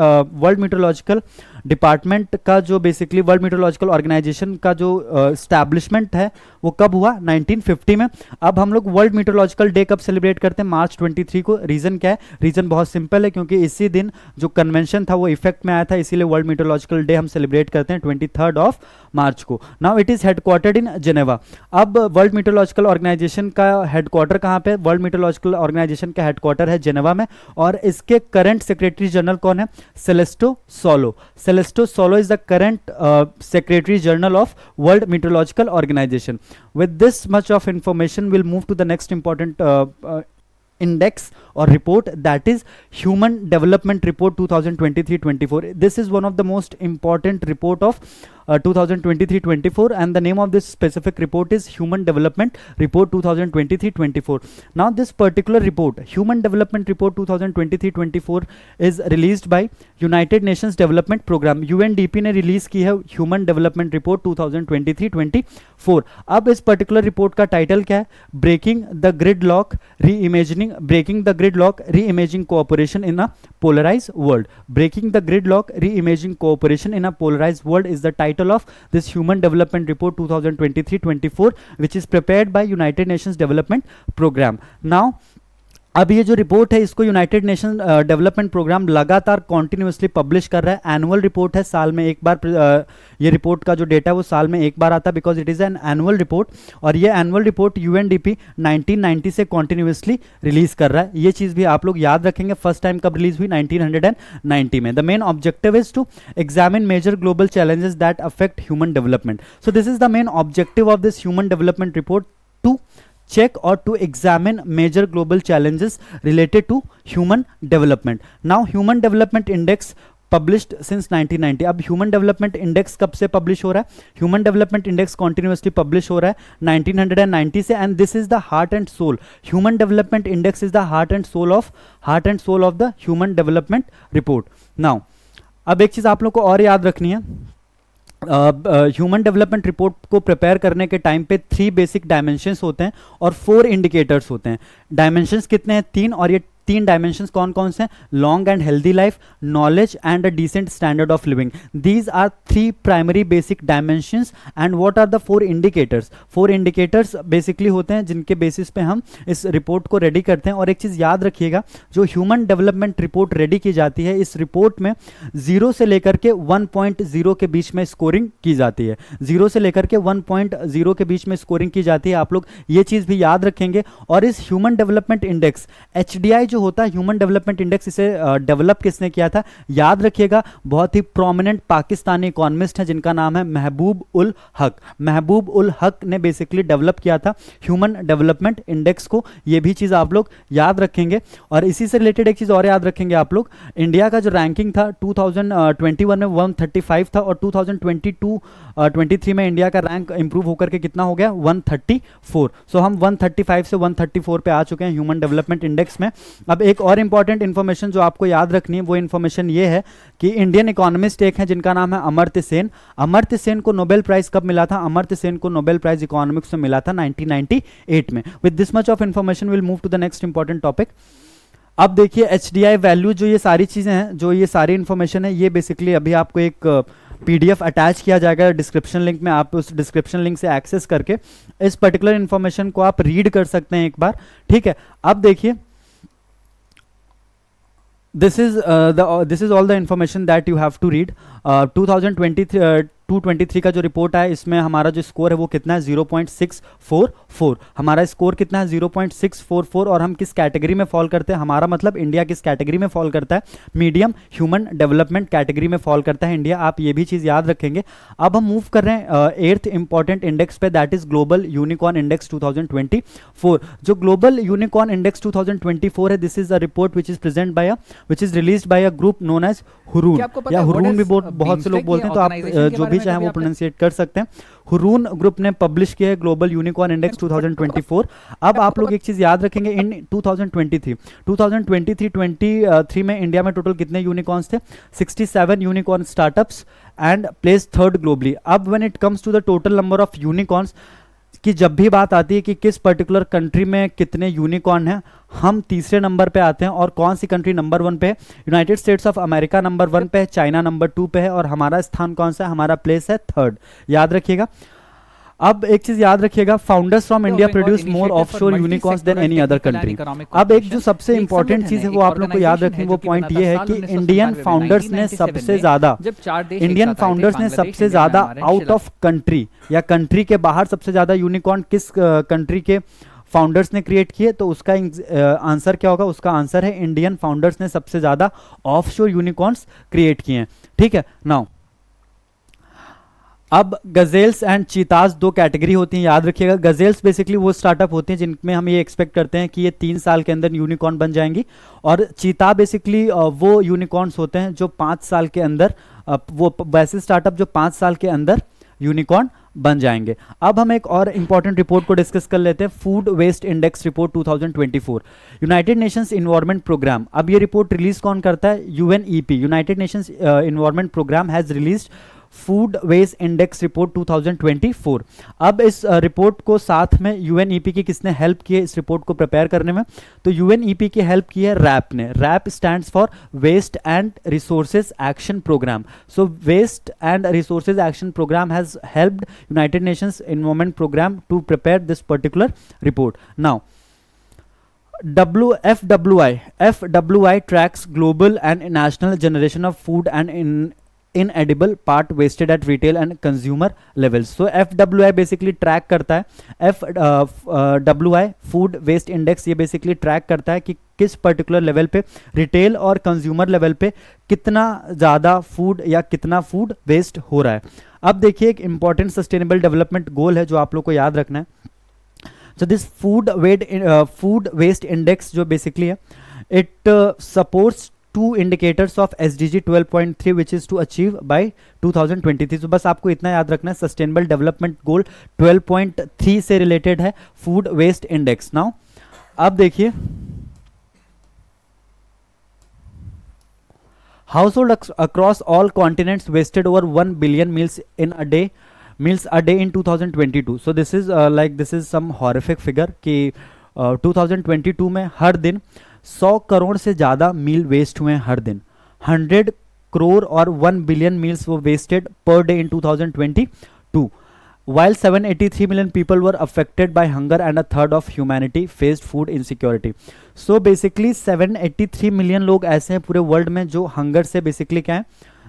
department का जो basically world meteorological organisation का जो एस्टैब्लिशमेंट है वो कब हुआ? 1950 में. अब हम लोग वर्ल्ड मीटरोलॉजिकल डे कब सेलिब्रेट करते हैं? मार्च 23 को. रीजन क्या है? रीजन बहुत सिंपल है, क्योंकि इसी दिन जो कन्वेंशन था वो इफेक्ट में आया था, इसीलिए वर्ल्ड मीटरोलॉजिकल डे हम सेलिब्रेट करते हैं 23rd of March को. Now it is headquartered in Geneva. अब वर्ल्ड मीटरोलॉजिकल ऑर्गेनाइजेशन का हेडक्वार्टर कहाँ पे? वर्ल्ड मीटरोलॉजिकल ऑर्गेनाइजेशन का हेडक्वार्टर है जेनेवा में. और इसके करंट सेक्रेटरी जनरल कौन है? Celeste Saulo. Celeste Saulo is the current Secretary General of World Meteorological Organization. With this much of information, we'll move to the next important index or report, that is Human Development Report 2023-24. This is one of the most important report of 2023-24 and the name of this specific report is Human Development Report 2023-24. Now this particular report, Human Development Report 2023-24 is released by United Nations Development Program. UNDP ने release की है Human Development Report 2023-24. अब इस पर्टिकुलर report का title क्या है? Breaking the gridlock reimagining, breaking the gridlock reimagining cooperation in a polarized world. Breaking the gridlock, re-imaging cooperation in a polarized world is the title of this Human Development Report 2023-24, which is prepared by United Nations Development Program. Now अब ये जो report है इसको United nation development programme लगातार continuously publish कर रहा है। Annual report है, साल में एक बार ये रिपोर्ट का जो डेटा है वो साल में एक बार आता है, because it is an annual report. और ये एनुअल रिपोर्ट यूएनडीपी 1990 से कॉन्टिन्यूसली रिलीज कर रहा है। ये चीज़ भी आप लोग याद रखेंगे। फर्स्ट टाइम कब रिलीज हुई? 1990 में। The main objective is to examine major global challenges that affect human development. So this is the main objective of this human development report, to check or to examine major global challenges related to human development. Now human development index published since 1990. अब human development index कब से publish हो रहा है? Human development index continuously publish हो रहा है 1990 से, and this is the heart and soul. Human development index is the heart and soul of the human development report. Now अब एक चीज आप लोग को और याद रखनी है, ह्यूमन डेवलपमेंट रिपोर्ट को प्रिपेयर करने के टाइम पे 3 बेसिक डायमेंशंस होते हैं और 4 इंडिकेटर्स होते हैं। डायमेंशंस कितने हैं? 3, और ये 3 डायमेंशंस कौन कौन से हैं? Long and healthy life, knowledge and a decent standard of living. These are 3 primary basic dimensions. And what are the 4 indicators? 4 indicators basically होते हैं जिनके बेसिस पे हम इस रिपोर्ट को रेडी करते हैं। और एक चीज़ याद रखिएगा, जो ह्यूमन डेवलपमेंट रिपोर्ट रेडी की जाती है, इस रिपोर्ट में 0 से लेकर के 1.0 के बीच में स्कोरिंग की जाती है। 0 से लेकर के 1.0 के बीच में स्कोरिंग की जाती है। आप लोग ये चीज़ भी याद रखेंगे। और इस ह्यूमन डेवलपमेंट इंडेक्स HDI जो होता है, ह्यूमन डेवलपमेंट इंडेक्स, इसे डेवलप किसने किया था? याद रखिएगा, बहुत ही प्रोमिनेंट पाकिस्तानी इकोनॉमिस्ट है जिनका नाम है महबूब उल हक। महबूब उल हक ने बेसिकली डेवलप किया था ह्यूमन डेवलपमेंट इंडेक्स को। ये भी चीज़ आप लोग याद रखेंगे। और इसी से रिलेटेड एक चीज़ और याद रखेंगे आप लोग, इंडिया का जो रैंकिंग था 2021 में 135 था, और 2022-23 में इंडिया का रैंक इंप्रूव होकर के कितना हो गया? 134। सो हम 135 से 134 पे आ चुके हैं ह्यूमन डेवलपमेंट इंडेक्स में। अब एक और इंपॉर्टेंट इन्फॉर्मेशन जो आपको याद रखनी है, वो इन्फॉर्मेशन ये है कि इंडियन इकोनॉमिस्ट एक है जिनका नाम है अमर्त्य सेन। अमर्त्य सेन को नोबेल प्राइज कब मिला था? अमर्त्य सेन को नोबेल प्राइज इकोनॉमिक्स में मिला था 1998 में। With this much of information will move to the next important topic. अब देखिए HDI वैल्यू, जो ये सारी चीज़ें हैं, जो ये सारी इन्फॉर्मेशन है, ये बेसिकली अभी आपको एक PDF अटैच किया जाएगा डिस्क्रिप्शन लिंक में। आप उस डिस्क्रिप्शन लिंक से एक्सेस करके इस पर्टिकुलर इन्फॉर्मेशन को आप रीड कर सकते हैं एक बार, ठीक है। अब देखिए, this is all the information that you have to read. 2023 का जो रिपोर्ट है, इसमें हमारा जो स्कोर है वो कितना है? 0.644। हमारा स्कोर कितना है? 0.644। और हम किस कैटेगरी में फॉल करते हैं? हमारा मतलब इंडिया किस कैटेगरी में फॉल करता है? मीडियम ह्यूमन डेवलपमेंट कैटेगरी में फॉल करता है इंडिया। आप ये भी चीज़ याद रखेंगे। अब हम मूव कर रहे हैं 8th इंपॉर्टेंट इंडेक्स पे, that is global unicorn index 2024। जो ग्लोबल यूनिकॉर्न इंडेक्स 2024 है, this is a report which is released by a group known as Hurun, या हुरून भी बहुत से लोग बोलते हैं, तो आप जो भी चाहे वो प्रोनाउंसिएट कर सकते हैं। हुरून ग्रुप ने पब्लिश किया है ग्लोबल यूनिकॉर्न इंडेक्स 2024। अब आप लोग एक चीज याद रखेंगे, इन 2023 में इंडिया में टोटल कितने यूनिकॉर्न्स थे? 67 unicorn startups and place 3rd globally. अब when it comes to the total number of unicorns कि जब भी बात आती है कि किस पर्टिकुलर कंट्री में कितने यूनिकॉर्न हैं, हम तीसरे नंबर पे आते हैं। और कौन सी कंट्री नंबर 1 पे है? United states of America number 1 पे है, चाइना नंबर 2 पे है, और हमारा स्थान कौन सा है? हमारा प्लेस है 3rd। याद रखिएगा। अब एक चीज याद रखिएगा, founders from India produce more offshore unicorns than any other country. अब एक जो सबसे इंपॉर्टेंट चीज है वो आप लोग को याद रखें, वो पॉइंट ये है कि इंडियन फाउंडर्स ने सबसे ज्यादा आउट ऑफ कंट्री या कंट्री के बाहर सबसे ज्यादा यूनिकॉर्न किस कंट्री के फाउंडर्स ने क्रिएट किए? तो उसका आंसर क्या होगा? उसका आंसर है इंडियन फाउंडर्स ने सबसे ज्यादा ऑफशोर यूनिकॉर्न्स क्रिएट किए हैं, ठीक है। नाउ अब गजेल्स एंड चीताज 2 कैटेगरी होती हैं, याद रखिएगा। गजेल्स बेसिकली वो स्टार्टअप होती हैं जिनमें हम ये एक्सपेक्ट करते हैं कि ये 3 साल के अंदर यूनिकॉर्न बन जाएंगी, और चीता बेसिकली वो यूनिकॉर्न्स होते हैं जो 5 साल के अंदर, वो वैसे स्टार्टअप जो 5 साल के अंदर यूनिकॉर्न बन जाएंगे। अब हम एक और इंपॉर्टेंट रिपोर्ट को डिस्कस कर लेते हैं, food waste index report 2024, United Nations environment programme. अब ये रिपोर्ट रिलीज कौन करता है? UNEP, United Nations environment programme has released food waste index report 2024। अब इस रिपोर्ट को साथ में UNEP की किसने हेल्प की है इस रिपोर्ट को प्रिपेयर करने में? तो UNEP की हेल्प की है रैप ने। WRAP stands for waste and resources action programme. So waste and resources action programme has helped United Nations environment programme to prepare this particular report. Now FWI tracks global and national generation of food and inedible part wasted at retail and consumer levels. So FWI basically track करता है, FWI food waste index ये basically track करता है कि किस particular level पे retail और consumer level पे कितना ज़्यादा फूड या कितना फूड वेस्ट हो रहा है. अब देखिए एक इंपॉर्टेंट सस्टेनेबल डेवलपमेंट गोल है जो आप लोग को याद रखना है. So this food waste index जो basically है, it supports two indicators of SDG 12.3 which is to achieve by 2023. तो बस आपको इतना याद रखना है, सस्टेनेबल डेवलपमेंट गोल 12.3 से रिलेटेड है फूड वेस्ट इंडेक्स. नाउ अब देखिए household across all continents wasted over 1 billion meals a day in 2022. So this is some horrific figure कि 2022 में हर दिन 100 करोड़ से ज़्यादा मील वेस्ट हुए हैं हर दिन. 100 crore or 1 billion meals were wasted per day in 2022, while 783 million people were affected by hunger and a third of humanity faced food insecurity. So basically 783 million लोग ऐसे हैं पूरे वर्ल्ड में जो हंगर से बेसिकली क्या है,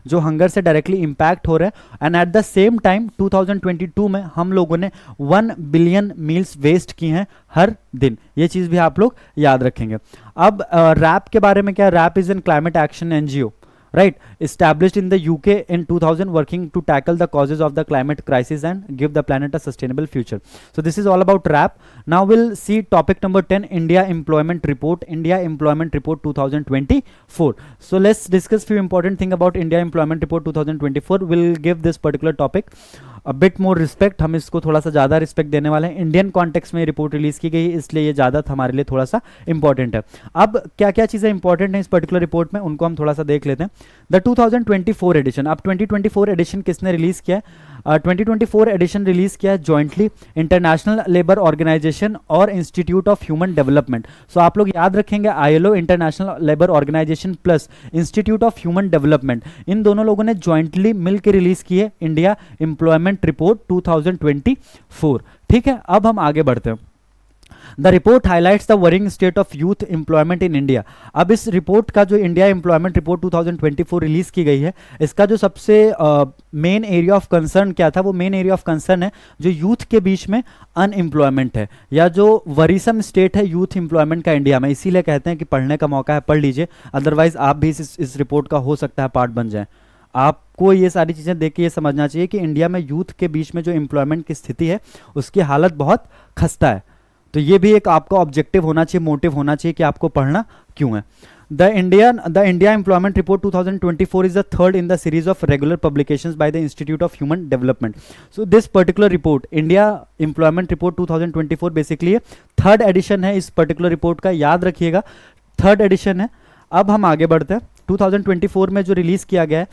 जो हंगर से डायरेक्टली इम्पैक्ट हो रहे हैं. And eight the same time 2022 में हम लोगों ने 1 बिलियन मील्स वेस्ट की हैं हर दिन. ये चीज़ भी आप लोग याद रखेंगे. अब रैप के बारे में क्या, WRAP is an climate action NGO, right, established in the UK in 2000, working to tackle the causes of the climate crisis and give the planet a sustainable future. So this is all about RAP. Now we'll see topic number 10, India Employment Report, India Employment Report 2024. So let's discuss few important thing about India Employment Report 2024. We'll give this particular topic a bit more respect. हम इसको थोड़ा सा ज़्यादा respect देने वाले हैं. Indian context में report release की गई इसलिए ये ज़्यादा हमारे लिए थोड़ा सा इंपॉर्टेंट है. अब क्या क्या चीज़ें इंपॉर्टेंट हैं इस पर्टिकुलर रिपोर्ट में, उनको हम थोड़ा सा देख लेते हैं. द 2024 एडिशन, अब 2024 एडिशन किसने रिलीज़ किया है? 2024 एडिशन रिलीज़ किया है जॉइंटली इंटरनेशनल लेबर ऑर्गेनाइजेशन और institute of human development. So आप लोग याद रखेंगे ILO international labour organisation plus institute of human development, इन दोनों लोगों ने जॉइंटली मिल के रिलीज़ की है इंडिया एम्प्लॉयमेंट रिपोर्ट 2024. ठीक है, अब हम आगे बढ़ते हैं. The report highlights the worrying state of youth employment in India. अब इस रिपोर्ट का जो इंडिया एम्प्लॉयमेंट रिपोर्ट 2024 रिलीज की गई है, इसका जो सबसे मेन एरिया ऑफ कंसर्न क्या था, वो मेन एरिया ऑफ कंसर्न है जो यूथ के बीच में अनएम्प्लॉयमेंट है या जो वरीसम स्टेट है यूथ एम्प्लॉयमेंट का इंडिया में. इसीलिए कहते हैं कि पढ़ने का मौका है, पढ़ लीजिए, अदरवाइज आप भी इस रिपोर्ट का हो सकता है पार्ट बन जाए. आपको ये सारी चीज़ें देख के ये समझना चाहिए कि इंडिया में यूथ के बीच में जो एम्प्लॉयमेंट की स्थिति है उसकी हालत बहुत खस्ता है. तो ये भी एक आपका ऑब्जेक्टिव होना चाहिए, मोटिव होना चाहिए कि आपको पढ़ना क्यों है. The India employment report 2024 is the third in the series of regular publications by the Institute of Human Development. So this particular report, India Employment Report 2024 basically third edition है इस पर्टिकुलर रिपोर्ट का, याद रखिएगा थर्ड एडिशन है. अब हम आगे बढ़ते हैं. 2024 में जो रिलीज़ किया गया है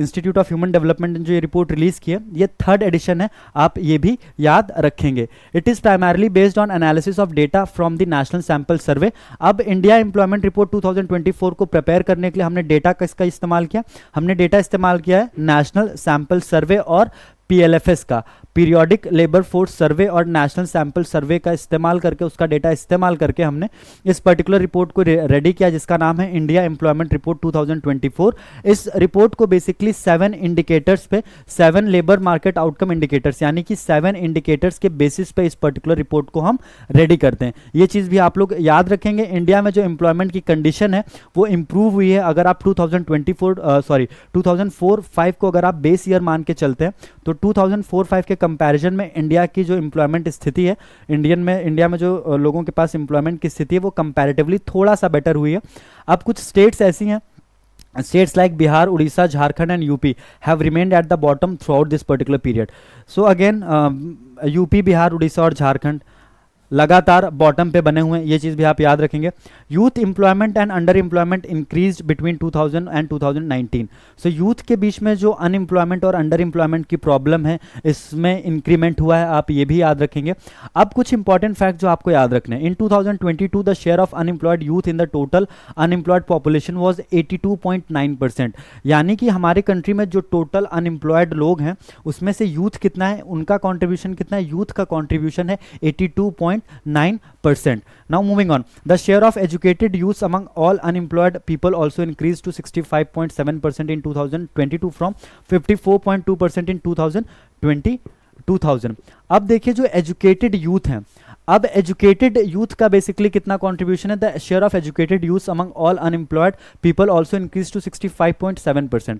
इंस्टीट्यूट ऑफ ह्यूमन डेवलपमेंट ने जो ये रिपोर्ट रिलीज़ की है, ये थर्ड एडिशन है, आप ये भी याद रखेंगे. It is primarily based on analysis of data from the national sample survey. अब इंडिया एम्प्लॉयमेंट रिपोर्ट 2024 को प्रिपेयर करने के लिए हमने डेटा किसका इस्तेमाल किया? हमने डेटा इस्तेमाल किया है नेशनल सैम्पल सर्वे और PLFS का, पीरियोडिक लेबर फोर्स सर्वे और नेशनल सैंपल सर्वे का इस्तेमाल करके, उसका डेटा इस्तेमाल करके हमने इस पर्टिकुलर रिपोर्ट को रेडी किया जिसका नाम है इंडिया एम्प्लॉयमेंट रिपोर्ट 2024. इस रिपोर्ट को बेसिकली 7 इंडिकेटर्स पे, 7 लेबर मार्केट आउटकम इंडिकेटर्स यानी कि 7 इंडिकेटर्स के बेसिस पे इस पर्टिकुलर रिपोर्ट को हम रेडी करते हैं. ये चीज़ भी आप लोग याद रखेंगे. इंडिया में जो एम्प्लॉयमेंट की कंडीशन है वो इंप्रूव हुई है. अगर आप 2004-5 को अगर आप बेस ईयर मान के चलते हैं तो 2004-5 के कंपैरिजन में इंडिया की जो एम्प्लॉयमेंट स्थिति है, इंडिया में जो लोगों के पास एम्प्लॉयमेंट की स्थिति है वो कंपैरेटिवली थोड़ा सा बेटर हुई है. अब कुछ स्टेट्स ऐसी हैं, states like Bihar, Odisha, Jharkhand and UP have remained at the bottom throughout this particular period. So again UP, Bihar, Odisha और झारखंड लगातार बॉटम पे बने हुए हैं, ये चीज़ भी आप याद रखेंगे. Youth employment and under employment increase between 2000 and 2019. So youth के बीच में जो अनएम्प्लॉयमेंट और अंडर एम्प्लॉयमेंट की प्रॉब्लम है इसमें इंक्रीमेंट हुआ है, आप ये भी याद रखेंगे. अब कुछ इंपॉर्टेंट फैक्ट जो आपको याद रखने हैं. इन 2022 the share of unemployed youth in the total unemployed population was 82.9%. यानी कि हमारे कंट्री में जो टोटल अनएम्प्लॉयड लोग हैं उसमें से यूथ कितना है, उनका कॉन्ट्रीब्यूशन कितना है? यूथ का कॉन्ट्रीब्यूशन है 82.9%. 63.9%. Now moving on, the share of educated youths among all unemployed people also increased to 65.7% in 2022 from 54.2% in 2000. अब देखिए जो एजुकेटेड यूथ हैं, अब एजुकेटेड यूथ का बेसिकली कितना कंट्रीब्यूशन है, the share of educated youth among all unemployed people also increase to 65.7%.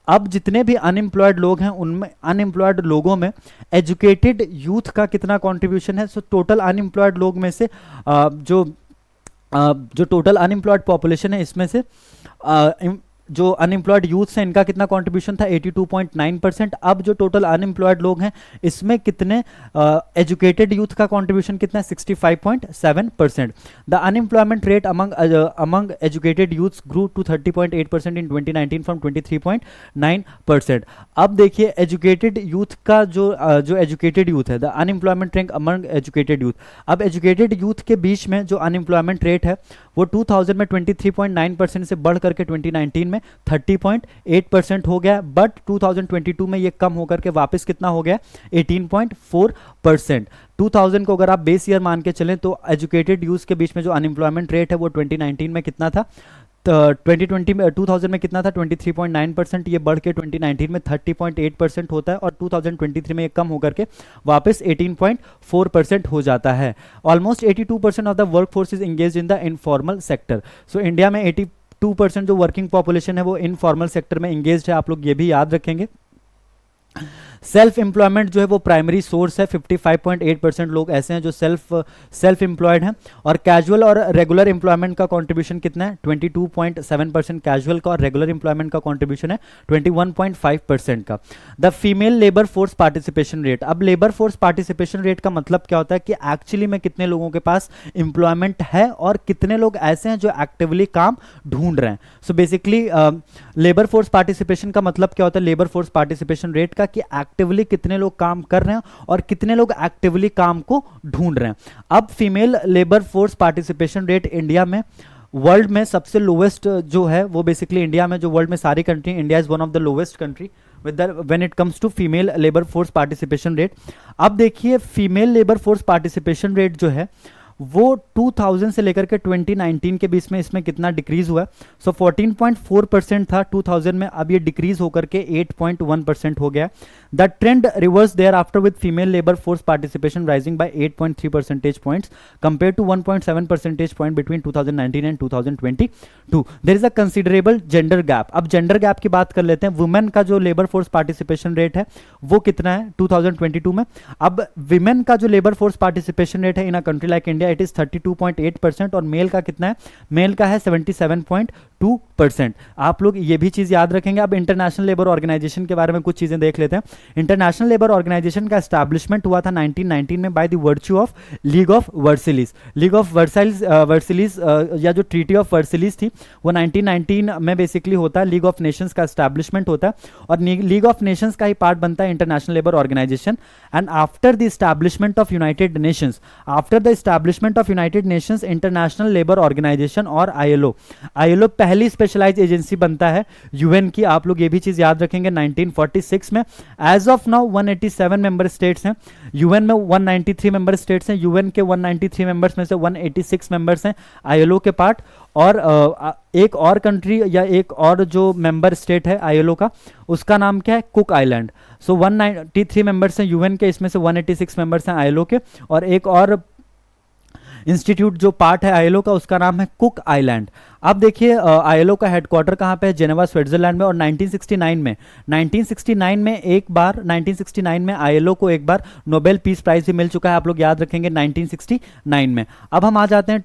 अब जितने भी अनएम्प्लॉयड लोग हैं उनमें, अनएम्प्लॉयड लोगों में एजुकेटेड यूथ का कितना कंट्रीब्यूशन है. सो टोटल अनएम्प्लॉयड लोग में से जो टोटल अनएम्प्लॉयड पॉपुलेशन है इसमें से जो अनएम्प्लॉयड यूथ हैं इनका कितना कंट्रीब्यूशन था, 82.9%. अब जो टोटल अनएम्प्लॉयड लोग हैं इसमें कितने एजुकेटेड यूथ का कंट्रीब्यूशन कितना है, 65.7%. The unemployment rate among educated youths grew to 30.8% in 2019 from 23.9%. अब देखिए एजुकेटेड यूथ का जो एजुकेटेड यूथ है, the unemployment rank among educated youth. अब एजुकेटेड यूथ के बीच में जो अनएम्प्लॉयमेंट रेट है वो 2000 में 23.9% से बढ़ करके 2019 में 30.8% हो गया, बट 2022 में ये कम होकर के वापस कितना हो गया, 18.4%. 2000 को अगर आप बेस ईयर मान के चलें तो एजुकेटेड यूथ के बीच में जो अनएम्प्लॉयमेंट रेट है वो 2019 में कितना था, 2000 में कितना था, 23.9%. ये बढ़ के 2019 में 30.8% होता है और 2023 में ये कम होकर के वापस 18.4% हो जाता है. Almost 82% of the work force is engage in the informal sector. So India में 82% जो वर्किंग पॉपुलेशन है वो इनफॉर्मल सेक्टर में इंगेज है. आप लोग ये भी याद रखेंगे. सेल्फ एम्प्लॉयमेंट जो है वो प्राइमरी सोर्स है. 55.8% लोग ऐसे हैं जो सेल्फ एम्प्लॉयड हैं. और कैजुअल और रेगुलर एम्प्लॉयमेंट का कंट्रीब्यूशन कितना है, 22.7% कैजुअल का, और रेगुलर एम्प्लॉयमेंट का कंट्रीब्यूशन है 21.5% का. The female labour force participation rate. अब लेबर फोर्स पार्टिसिपेशन रेट का मतलब क्या होता है कि एक्चुअली में कितने लोगों के पास एम्प्लॉयमेंट है और कितने लोग ऐसे हैं जो एक्टिवली काम ढूंढ रहे हैं. So basically labour force participation का मतलब क्या होता है, लेबर फोर्स पार्टिसिपेशन रेट का, कि एक्टिवली कितने लोग काम कर रहे हैं और कितने लोग एक्टिवली काम को ढूंढ रहे हैं. अब female labour force participation rate India में वर्ल्ड में सबसे लोवेस्ट जो है वो बेसिकली इंडिया में, जो वर्ल्ड में सारी country, India is one of the lowest country with when it comes to female labour force participation rate. अब देखिए female labour force participation rate जो है वो 2000 से लेकर के 2019 के बीच में इसमें कितना डिक्रीज हुआ है. सो 14.4% था 2000 में, अब ये डिक्रीज होकर के 8.1% हो गया. The trend reverse thereafter with female labour force participation rising by 8.3 percentage points compare to 1.7 percentage point between 2019 and 2022. There is a considerable gender gap. अब जेंडर गैप की बात कर लेते हैं. वुमेन का जो लेबर फोर्स पार्टिसिपेशन रेट है वो कितना है 2022 में. अब विमेन का जो लेबर फोर्स पार्टिसिपेशन रेट है in a country like India it is 32.8% और मेल का कितना है, मेल का है 77.2%. आप लोग ये भी चीज याद रखेंगे. अब इंटरनेशनल लेबर ऑर्गेनाइजेशन के बारे में कुछ चीजें देख लेते हैं. इंटरनेशनल लेबर ऑर्गेनाइजेशन का एस्टैब्लिशमेंट हुआ था 1919 में by the virtue of League of Versailles. League of Versailles या जो ट्रीटी ऑफ वर्सिलीज थी वो 1919 में बेसिकली होता है. लीग ऑफ नेशंस का एस्टैब्लिशमेंट होता है और लीग ऑफ नेशंस का ही पार्ट बनता है international labour organisation. And after the establishment of United Nations, after the establishment of United Nations, international labour organisation और आईएलओ पहली स्पेशलाइज्ड एजेंसी बनता है यूएन की. आप लोग ये भी चीज याद रखेंगे 1946 में. As of now 187 member states हैं. यूएन में 193 मेंबर स्टेट्स हैं. यूएन के 193 मेंबर्स में से 186 मेंबर्स हैं आईएलओ के पार्ट, और एक और कंट्री या एक और जो मेंबर स्टेट है आईएलओ का उसका नाम क्या है, कुक आइलैंड. सो 193 मेंबर्स हैं यूएन के, इसमें से 186 मेंबर्स हैं आईएलओ के, और एक और इंस्टीट्यूट जो पार्ट है आईएलओ का उसका नाम है कुक आइलैंड. अब देखिए आईएलओ का हेडक्वार्टर कहाँ पे है, जेनेवा स्विट्जरलैंड में. और 1969 में एक बार 1969 में आईएलओ को एक बार नोबेल पीस प्राइज भी मिल चुका है. आप लोग याद रखेंगे 1969 में. अब हम आ जाते हैं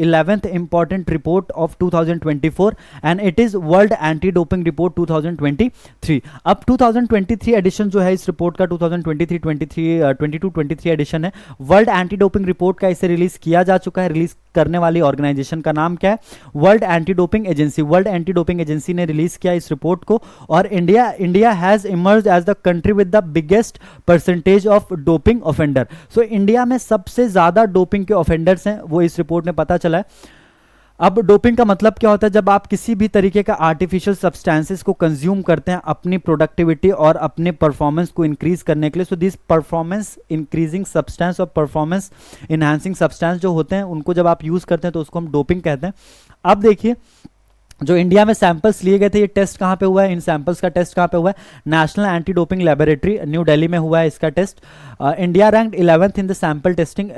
11th important report of 2024 and it is world anti doping report 2023. अब 2023 एडिशन जो है इस रिपोर्ट का 2022-23 एडिशन है. वर्ल्ड एंटी डोपिंग रिपोर्ट का इसे रिलीज किया जा चुका है. रिलीज करने वाली ऑर्गेनाइजेशन का नाम क्या है, world anti doping agency. World anti doping agency ने रिलीज किया इस रिपोर्ट को. और India has emerge as the country with the biggest percentage of doping offender. So India में सबसे ज्यादा डोपिंग के ऑफेंडर्स हैं वो इस रिपोर्ट में पता चला है. अब डोपिंग का मतलब क्या होता है, जब आप किसी भी तरीके का आर्टिफिशियल सब्सटेंसेस को कंज्यूम करते हैं अपनी प्रोडक्टिविटी और अपने परफॉर्मेंस को इंक्रीज करने के लिए। So this performance increasing substance और परफॉर्मेंस इनहांसिंग सब्सटेंस जो होते हैं उनको जब आप यूज करते हैं तो उसको हम डोपिंग कहते हैं। अब देखिए, जो इंडिया में सैंपल्स लिए गए थे, ये टेस्ट कहाँ पे हुआ है, इन सैंपल्स का टेस्ट कहाँ पे हुआ है, national anti doping laboratory New Delhi में हुआ है इसका test. India ranked 11th in the sample testing.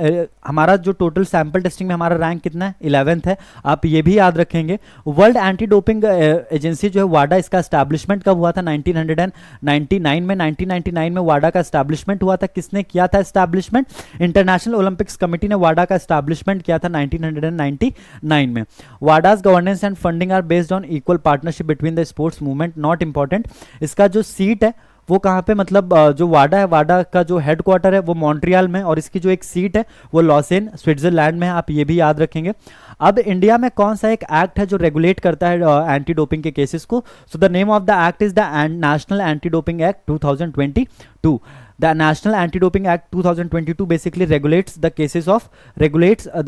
हमारा जो टोटल सैंपल टेस्टिंग में हमारा रैंक कितना है, 11th है, आप ये भी याद रखेंगे। वर्ल्ड एंटी डोपिंग एजेंसी जो है वाडा, इसका एस्टैब्लिशमेंट कब हुआ था, 1999 में। 1999 में वाडा का एस्टैब्लिशमेंट हुआ था। किसने किया था एस्टैब्लिशमेंट, इंटरनेशनल ओलंपिक्स कमेटी ने वाडा का एस्टैब्लिशमेंट किया था 1999 में। WADA's governance and funding are based on equal partnership between the sports movement, not important. इसका जो सीट है वो कहाँ पे, मतलब जो वाडा है, वाडा का जो हेडक्वार्टर है वो मॉन्ट्रियल में, और इसकी जो एक सीट है वो लॉसेन स्विट्जरलैंड में है, आप ये भी याद रखेंगे। अब इंडिया में कौन सा एक एक्ट है जो रेगुलेट करता है एंटी डोपिंग के केसेस को, so the name of the act is the national anti doping act 2022। The National Anti-Doping Act 2022 basically regulates the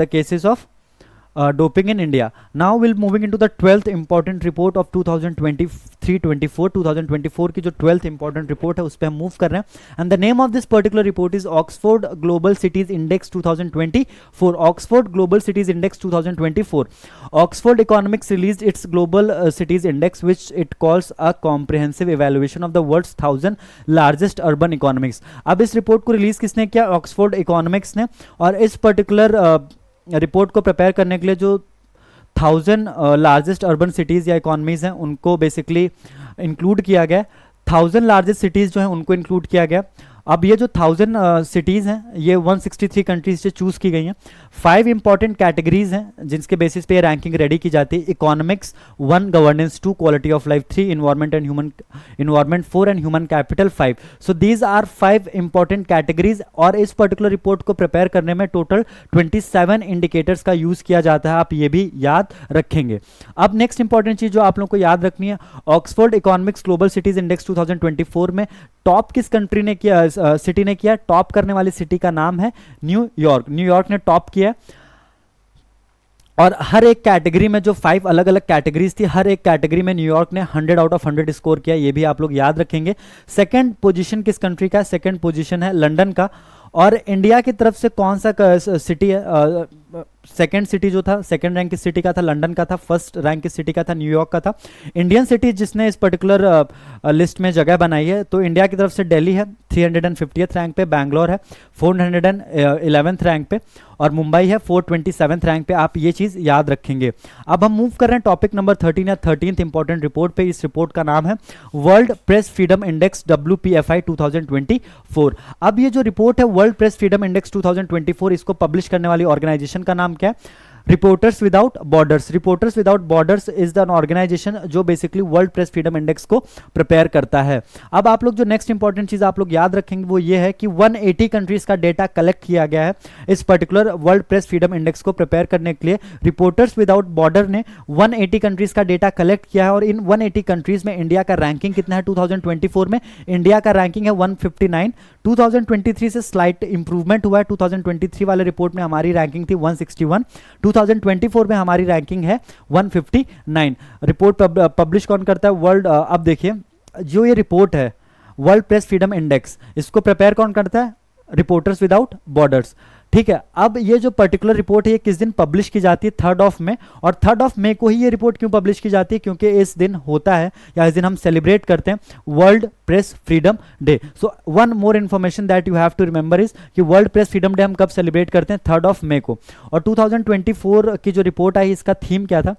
cases of doping in India. Now we'll moving into the 12th important report of 2023-24 2024 की जो 12th important report है उस पे हम move कर रहे हैं, and the name of this particular report is Oxford Global Cities Index 2024. Oxford Global Cities Index 2024. Oxford Economics released its Global Cities Index, which it calls a comprehensive evaluation of the world's 1000 largest urban economies. अब इस report को release किसने किया, Oxford economics ने, और इस पर्टिकुलर report को प्रिपेयर करने के लिए जो 1000 लार्जेस्ट अर्बन सिटीज़ या इकॉनमीज़ हैं उनको बेसिकली इंक्लूड किया गया। 1000 लार्जेस्ट सिटीज़ जो हैं उनको इंक्लूड किया गया। अब ये जो 1000 सिटीज़ हैं ये 163 कंट्रीज से चूज़ की गई हैं। 5 इंपॉर्टेंट कैटेगरीज हैं जिसके बेसिस पे रैंकिंग रेडी की जाती है। Economics 1, governance 2, quality of life 3, environment 4 and human capital 5। So these are 5 important categories, और इस पर्टिकुलर रिपोर्ट को प्रिपेयर करने में टोटल 27 इंडिकेटर्स का यूज़ किया जाता है, आप ये भी याद रखेंगे। अब नेक्स्ट इंपॉर्टेंट चीज़ जो आप लोग को याद रखनी है, Oxford economics global cities index 2024 में टॉप किस कंट्री ने किया, सिटी ने किया। टॉप करने वाली सिटी का नाम है न्यूयॉर्क। न्यूयॉर्क ने टॉप किया, और हर एक कैटेगरी में जो 5 अलग अलग कैटेगरीज थी, हर एक कैटेगरी में न्यूयॉर्क ने 100 आउट ऑफ 100 स्कोर किया, ये भी आप लोग याद रखेंगे। सेकंड पोजीशन किस कंट्री का, सेकंड पोजीशन है लंदन का। और इंडिया की तरफ से कौन सा सिटी है, सेकंड सिटी जो था, सेकंड रैंक किस सिटी का था, लंदन का था। फर्स्ट रैंक किस सिटी का था, न्यूयॉर्क का था। इंडियन सिटी जिसने इस पर्टिकुलर लिस्ट में जगह बनाई है, तो इंडिया की तरफ से दिल्ली है 350th रैंक पे, बैंगलोर है 411th रैंक पे, और मुंबई है 427th रैंक पे, आप ये चीज़ याद रखेंगे। अब हम मूव कर रहे हैं टॉपिक नंबर 13 या 13th इंपॉर्टेंट रिपोर्ट पे। इस रिपोर्ट का नाम है world press Freedom index WPFI 2024। अब ये जो रिपोर्ट है वर्ल्ड प्रेस फ्रीडम इंडेक्स 2024, इसको पब्लिश करने वाली ऑर्गेनाइजेशन का नाम क्या है, Reporters Without Borders. Reporters Without Borders is the organisation जो basically World press Freedom Index को प्रिपेयर करता है। अब आप लोग जो नेक्स्ट इंपॉर्टेंट चीज आप लोग याद रखेंगे वो ये है कि 180 कंट्रीज का डेटा कलेक्ट किया गया है इस particular world press Freedom Index को प्रिपेयर करने के लिए। रिपोर्टर्स विदाउट बॉर्डर ने 180 कंट्रीज का डेटा कलेक्ट किया है, और इन 180 कंट्रीज में इंडिया का रैंकिंग कितना है 2024 में, इंडिया का रैंकिंग है 159। 2023 से स्लाइट इंप्रूवमेंट हुआ है। 2023 वाले रिपोर्ट में हमारी रैंकिंग थी 161, 2024 में हमारी रैंकिंग है 159। रिपोर्ट पब्लिश कौन करता है, वर्ल्ड। अब देखिए जो ये रिपोर्ट है वर्ल्ड प्रेस फ्रीडम इंडेक्स, इसको प्रिपेयर कौन करता है, रिपोर्टर्स विदाउट बॉर्डर्स, ठीक है। अब ये जो पर्टिकुलर रिपोर्ट है ये किस दिन पब्लिश की जाती है, 3rd ऑफ मई। और 3rd ऑफ मई को ही ये रिपोर्ट क्यों पब्लिश की जाती है, क्योंकि इस दिन होता है या इस दिन हम सेलिब्रेट करते हैं world press freedom day. So one more information that you have to remember is कि वर्ल्ड प्रेस फ्रीडम डे हम कब सेलिब्रेट करते हैं, 3rd ऑफ मई को। और 2024 की जो रिपोर्ट आई इसका थीम क्या था,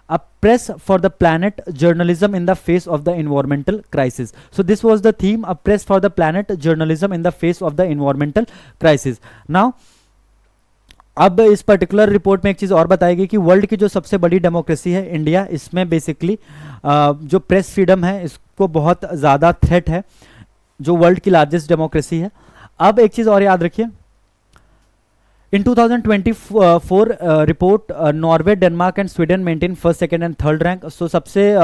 A press for the planet, journalism in the face of the environmental crisis. So this was the theme, a press for the planet, journalism in the face of the environmental crisis. Now अब इस पर्टिकुलर report में एक चीज़ और बताई गई कि world की जो सबसे बड़ी डेमोक्रेसी है इंडिया, इसमें बेसिकली जो प्रेस फ्रीडम है इसको बहुत ज़्यादा थ्रेट है, जो वर्ल्ड की लार्जेस्ट डेमोक्रेसी है। अब एक चीज़ और याद रखिए, In 2024 report, Norway, Denmark and Sweden maintain first, second and third rank. So सबसे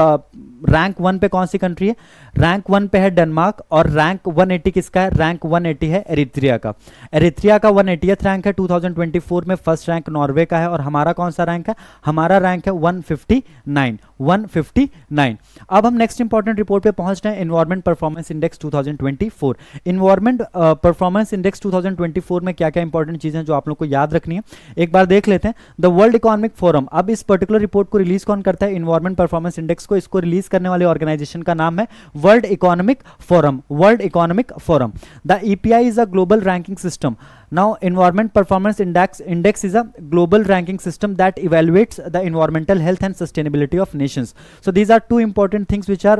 रैंक वन पे कौन सी कंट्री है? रैंक वन पे है डेनमार्क और रैंक 180 किसका है? रैंक 180 है एरिथ्रिया का। एरिथ्रिया का 180th रैंक है 2024 में, फर्स्ट रैंक नॉर्वे का है और हमारा कौन सा रैंक है? हमारा रैंक है 159। अब हम नेक्स्ट इंपॉर्टेंट रिपोर्ट पे पहुंच रहे हैं, environment performance index 2024। Environment performance index 2024 में क्या क्या इंपॉर्टेंट चीजें जो आप लोग को याद रखनी है एक बार देख लेते हैं। द वर्ल्ड इकोनॉमिक फोरम, अब इस पर्टिकुलर रिपोर्ट को रिलीज कौन करता है? इन्वायरमेंट परफॉर्मेंस इंडेक्स को, इसको रिलीज करने वाले ऑर्गेनाइजेशन का नाम है world economic forum. World economic forum. The EPI is a global ranking system. Now, Environment Performance Index is a global ranking system that evaluates the environmental health and sustainability of nations. So these are two important things which are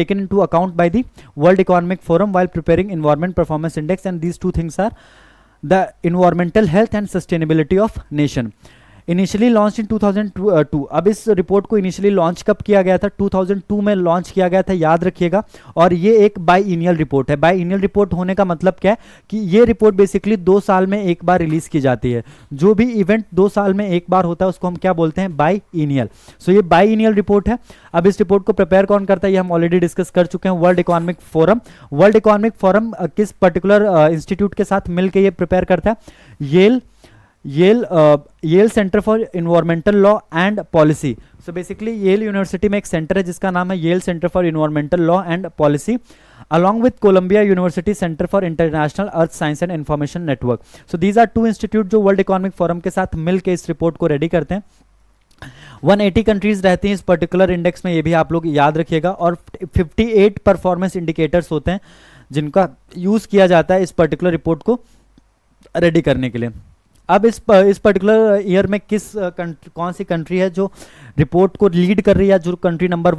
taken into account by the World Economic Forum while preparing Environment Performance Index, and these two things are the environmental health and sustainability of nation. Initially launch in 2002। अब इस report को initially launch कब किया गया था? 2002 में launch किया गया था, याद रखिएगा। और ये एक बाईइनियल रिपोर्ट है। बाईइनियल रिपोर्ट होने का मतलब क्या है कि ये रिपोर्ट बेसिकली 2 साल में एक बार रिलीज की जाती है। जो भी इवेंट 2 साल में एक बार होता है उसको हम क्या बोलते हैं? बाईइनियल। सो ये बाईइनियल रिपोर्ट है। अब इस रिपोर्ट को प्रिपेयर कौन करता है? ये हम ऑलरेडी डिस्कस कर चुके हैं, world economic forum. World economic forum किस पर्टिकुलर इंस्टीट्यूट के साथ मिलकर ये प्रिपेयर करता है? Yale centre for environmental law and policy. So basically Yale university में एक सेंटर है जिसका नाम है Yale centre for environmental law and policy, along with Columbia University Center for International Earth Science and Information Network. So these are two institute जो world economic forum के साथ मिलकर इस रिपोर्ट को रेडी करते हैं। 180 कंट्रीज रहती हैं इस पर्टिकुलर इंडेक्स में, ये भी आप लोग याद रखिएगा। और 58 परफॉर्मेंस इंडिकेटर्स होते हैं जिनका यूज किया जाता है इस पर्टिकुलर रिपोर्ट को रेडी करने के लिए। अब इस पर्टिकुलर ईयर में कौन सी कंट्री है जो रिपोर्ट को लीड कर रही है? जो कंट्री नंबर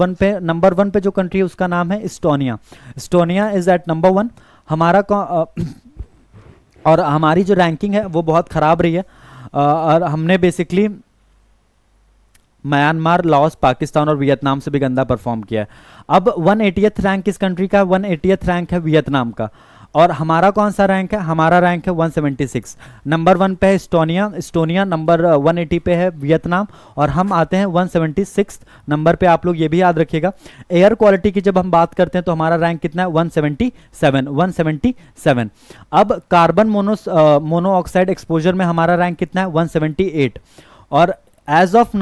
वन पे जो कंट्री है उसका नाम है Estonia. Estonia is at number 1। और हमारी जो रैंकिंग है वो बहुत खराब रही है और हमने बेसिकली म्यांमार, लाओस, पाकिस्तान और वियतनाम से भी गंदा परफॉर्म किया है। अब 180th रैंक किस कंट्री का? 180th रैंक है वियतनाम का। और हमारा कौन सा रैंक है? हमारा रैंक है 176। नंबर 1 पे है इस्टोनिया नंबर 180 पे है वियतनाम, और हम आते हैं 176 नंबर पे। आप लोग ये भी याद रखिएगा। एयर क्वालिटी की जब हम बात करते हैं तो हमारा रैंक कितना है? 177। अब कार्बन मोनोऑक्साइड एक्सपोजर में हमारा रैंक कितना है? 178। और as of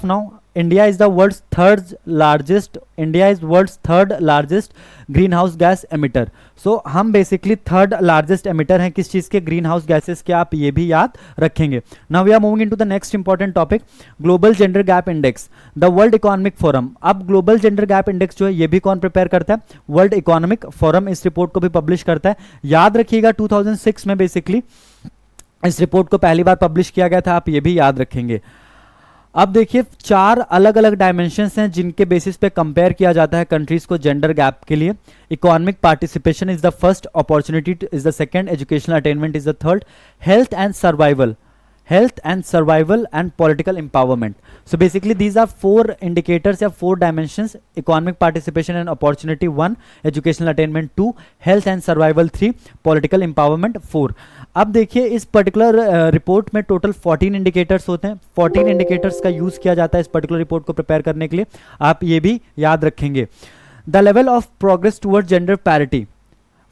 now India is world's third largest greenhouse gas emitter. So हम बेसिकली थर्ड लार्जेस्ट एमिटर हैं किस चीज के? ग्रीन हाउस गैसेस के। आप ये भी याद रखेंगे। Now we are moving into the next important topic, global gender gap index, the world economic forum. अब ग्लोबल जेंडर गैप इंडेक्स जो है ये भी कौन प्रिपेयर करता है? वर्ल्ड इकोनॉमिक फोरम इस रिपोर्ट को भी पब्लिश करता है। याद रखिएगा 2006 में बेसिकली इस रिपोर्ट को पहली बार पब्लिश किया गया था, आप ये भी याद रखेंगे। अब देखिए 4 अलग अलग डायमेंशंस हैं जिनके बेसिस पे कंपेयर किया जाता है कंट्रीज को जेंडर गैप के लिए। Economic participation is the first, opportunity is the second, educational attainment is the third, health and survival and political empowerment. So basically these are 4 indicators या 4 dimensions, economic participation and opportunity 1, educational attainment 2, health and survival 3, political empowerment 4। अब देखिए इस पर्टिकुलर report में total 14 indicators होते हैं। 14 indicators का use किया जाता है इस पर्टिकुलर रिपोर्ट को प्रिपेयर करने के लिए, आप ये भी याद रखेंगे। The level of progress toward gender parity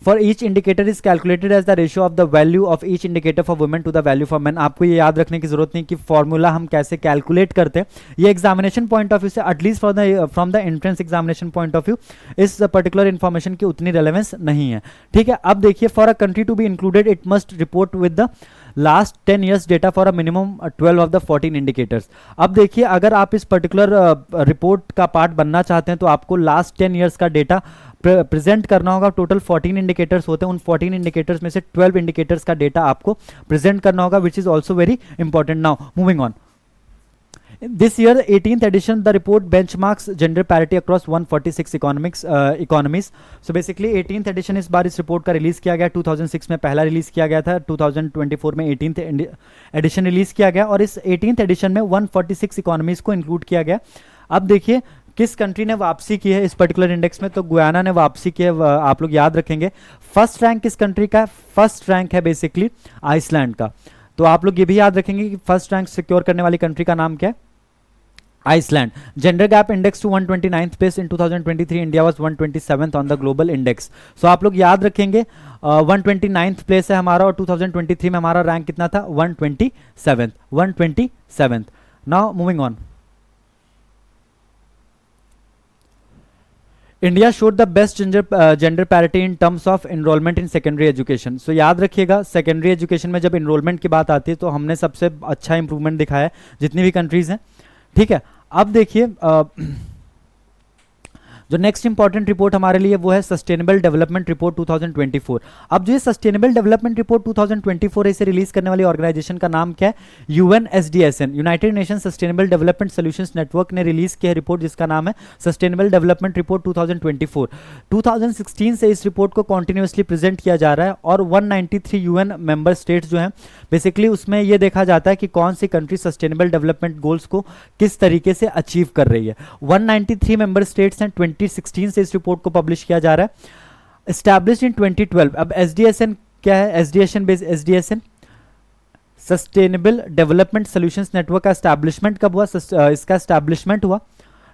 for each indicator is calculated as the ratio of the value of each indicator for women to the value for men. आपको ये याद रखने की जरूरत नहीं कि फॉर्मूला हम कैसे कैलकुलेट करते हैं। ये एग्जामिनेशन पॉइंट ऑफ व्यू से, at least from the entrance examination point of view, इस पर्टिकुलर इन्फॉर्मेशन की उतनी रेलेवेंस नहीं है। ठीक है। अब देखिए for a country to be included it must report with the last 10 years data for a minimum 12 of the 14 indicators. अब देखिए अगर आप इस पर्टिकुलर रिपोर्ट का पार्ट बनना चाहते हैं तो आपको लास्ट 10 years का डेटा प्रेजेंट करना होगा। टोटल 14 इंडिकेटर्स होते हैं, उन 14 इंडिकेटर्स में से 12 इंडिकेटर्स का डेटा आपको प्रेजेंट करना होगा, which is also very important. Now moving on, this year 18th edition the report benchmarks gender parity across 146 economies. So basically 18th edition इस बार इस रिपोर्ट का रिलीज किया गया। 2006 में पहला रिलीज किया गया था, 2024 में 18th एडिशन रिलीज किया गया और इस 18th एडिशन में 146 इकोनॉमीज को इंक्लूड किया गया। अब देखिए किस कंट्री ने वापसी की है इस पर्टिकुलर इंडेक्स में, तो गुयाना ने वापसी की है, आप लोग याद रखेंगे। फर्स्ट रैंक किस कंट्री का है, फर्स्ट रैंक है बेसिकली आइसलैंड का। तो आप लोग ये भी याद रखेंगे कि फर्स्ट रैंक सिक्योर करने वाली कंट्री का नाम क्या है, Iceland. Gender gap index to 129th place in 2023, India was 127th on the global index. So आप लोग याद रखेंगे 129th प्लेस है हमारा, और 2023 में हमारा रैंक कितना था, 127th। Now moving on, India showed the best gender parity in terms of enrolment in secondary education. So याद रखिएगा, सेकेंडरी एजुकेशन में जब एनरोलमेंट की बात आती है तो हमने सबसे अच्छा इंप्रूवमेंट दिखाया है जितनी भी कंट्रीज हैं, ठीक है। अब देखिए जो नेक्स्ट इंपॉर्टेंट रिपोर्ट हमारे लिए वो है सस्टेनेबल डेवलपमेंट रिपोर्ट 2024। अब जो ये सस्टेनेबल डेवलपमेंट रिपोर्ट 2024 है, इसे रिलीज करने वाली ऑर्गेनाइजेशन का नाम क्या है, UNSDSN, United Nation Sustainable Development Solutions Network ने रिलीज किया है रिपोर्ट जिसका नाम है सस्टेनेबल डेवलपमेंट रिपोर्ट 2024। 2016 से इस रिपोर्ट को कॉन्टिन्यूसली प्रेजेंट किया जा रहा है, और 193 यूएन मेंबर स्टेट्स जो हैं बेसिकली उसमें ये देखा जाता है कि कौन सी कंट्री सस्टेनेबल डेवलपमेंट गोल्स को किस तरीके से अचीव कर रही है। 193 मेंबर स्टेट्स हैं, 2016 से इस रिपोर्ट को पब्लिश किया जा रहा है। Established in 2012। अब एसडीएसएन क्या है, एसडीएसएन सस्टेनेबल डेवलपमेंट सॉल्यूशंस नेटवर्क का एस्टैब्लिशमेंट कब हुआ, इसका एस्टैब्लिशमेंट हुआ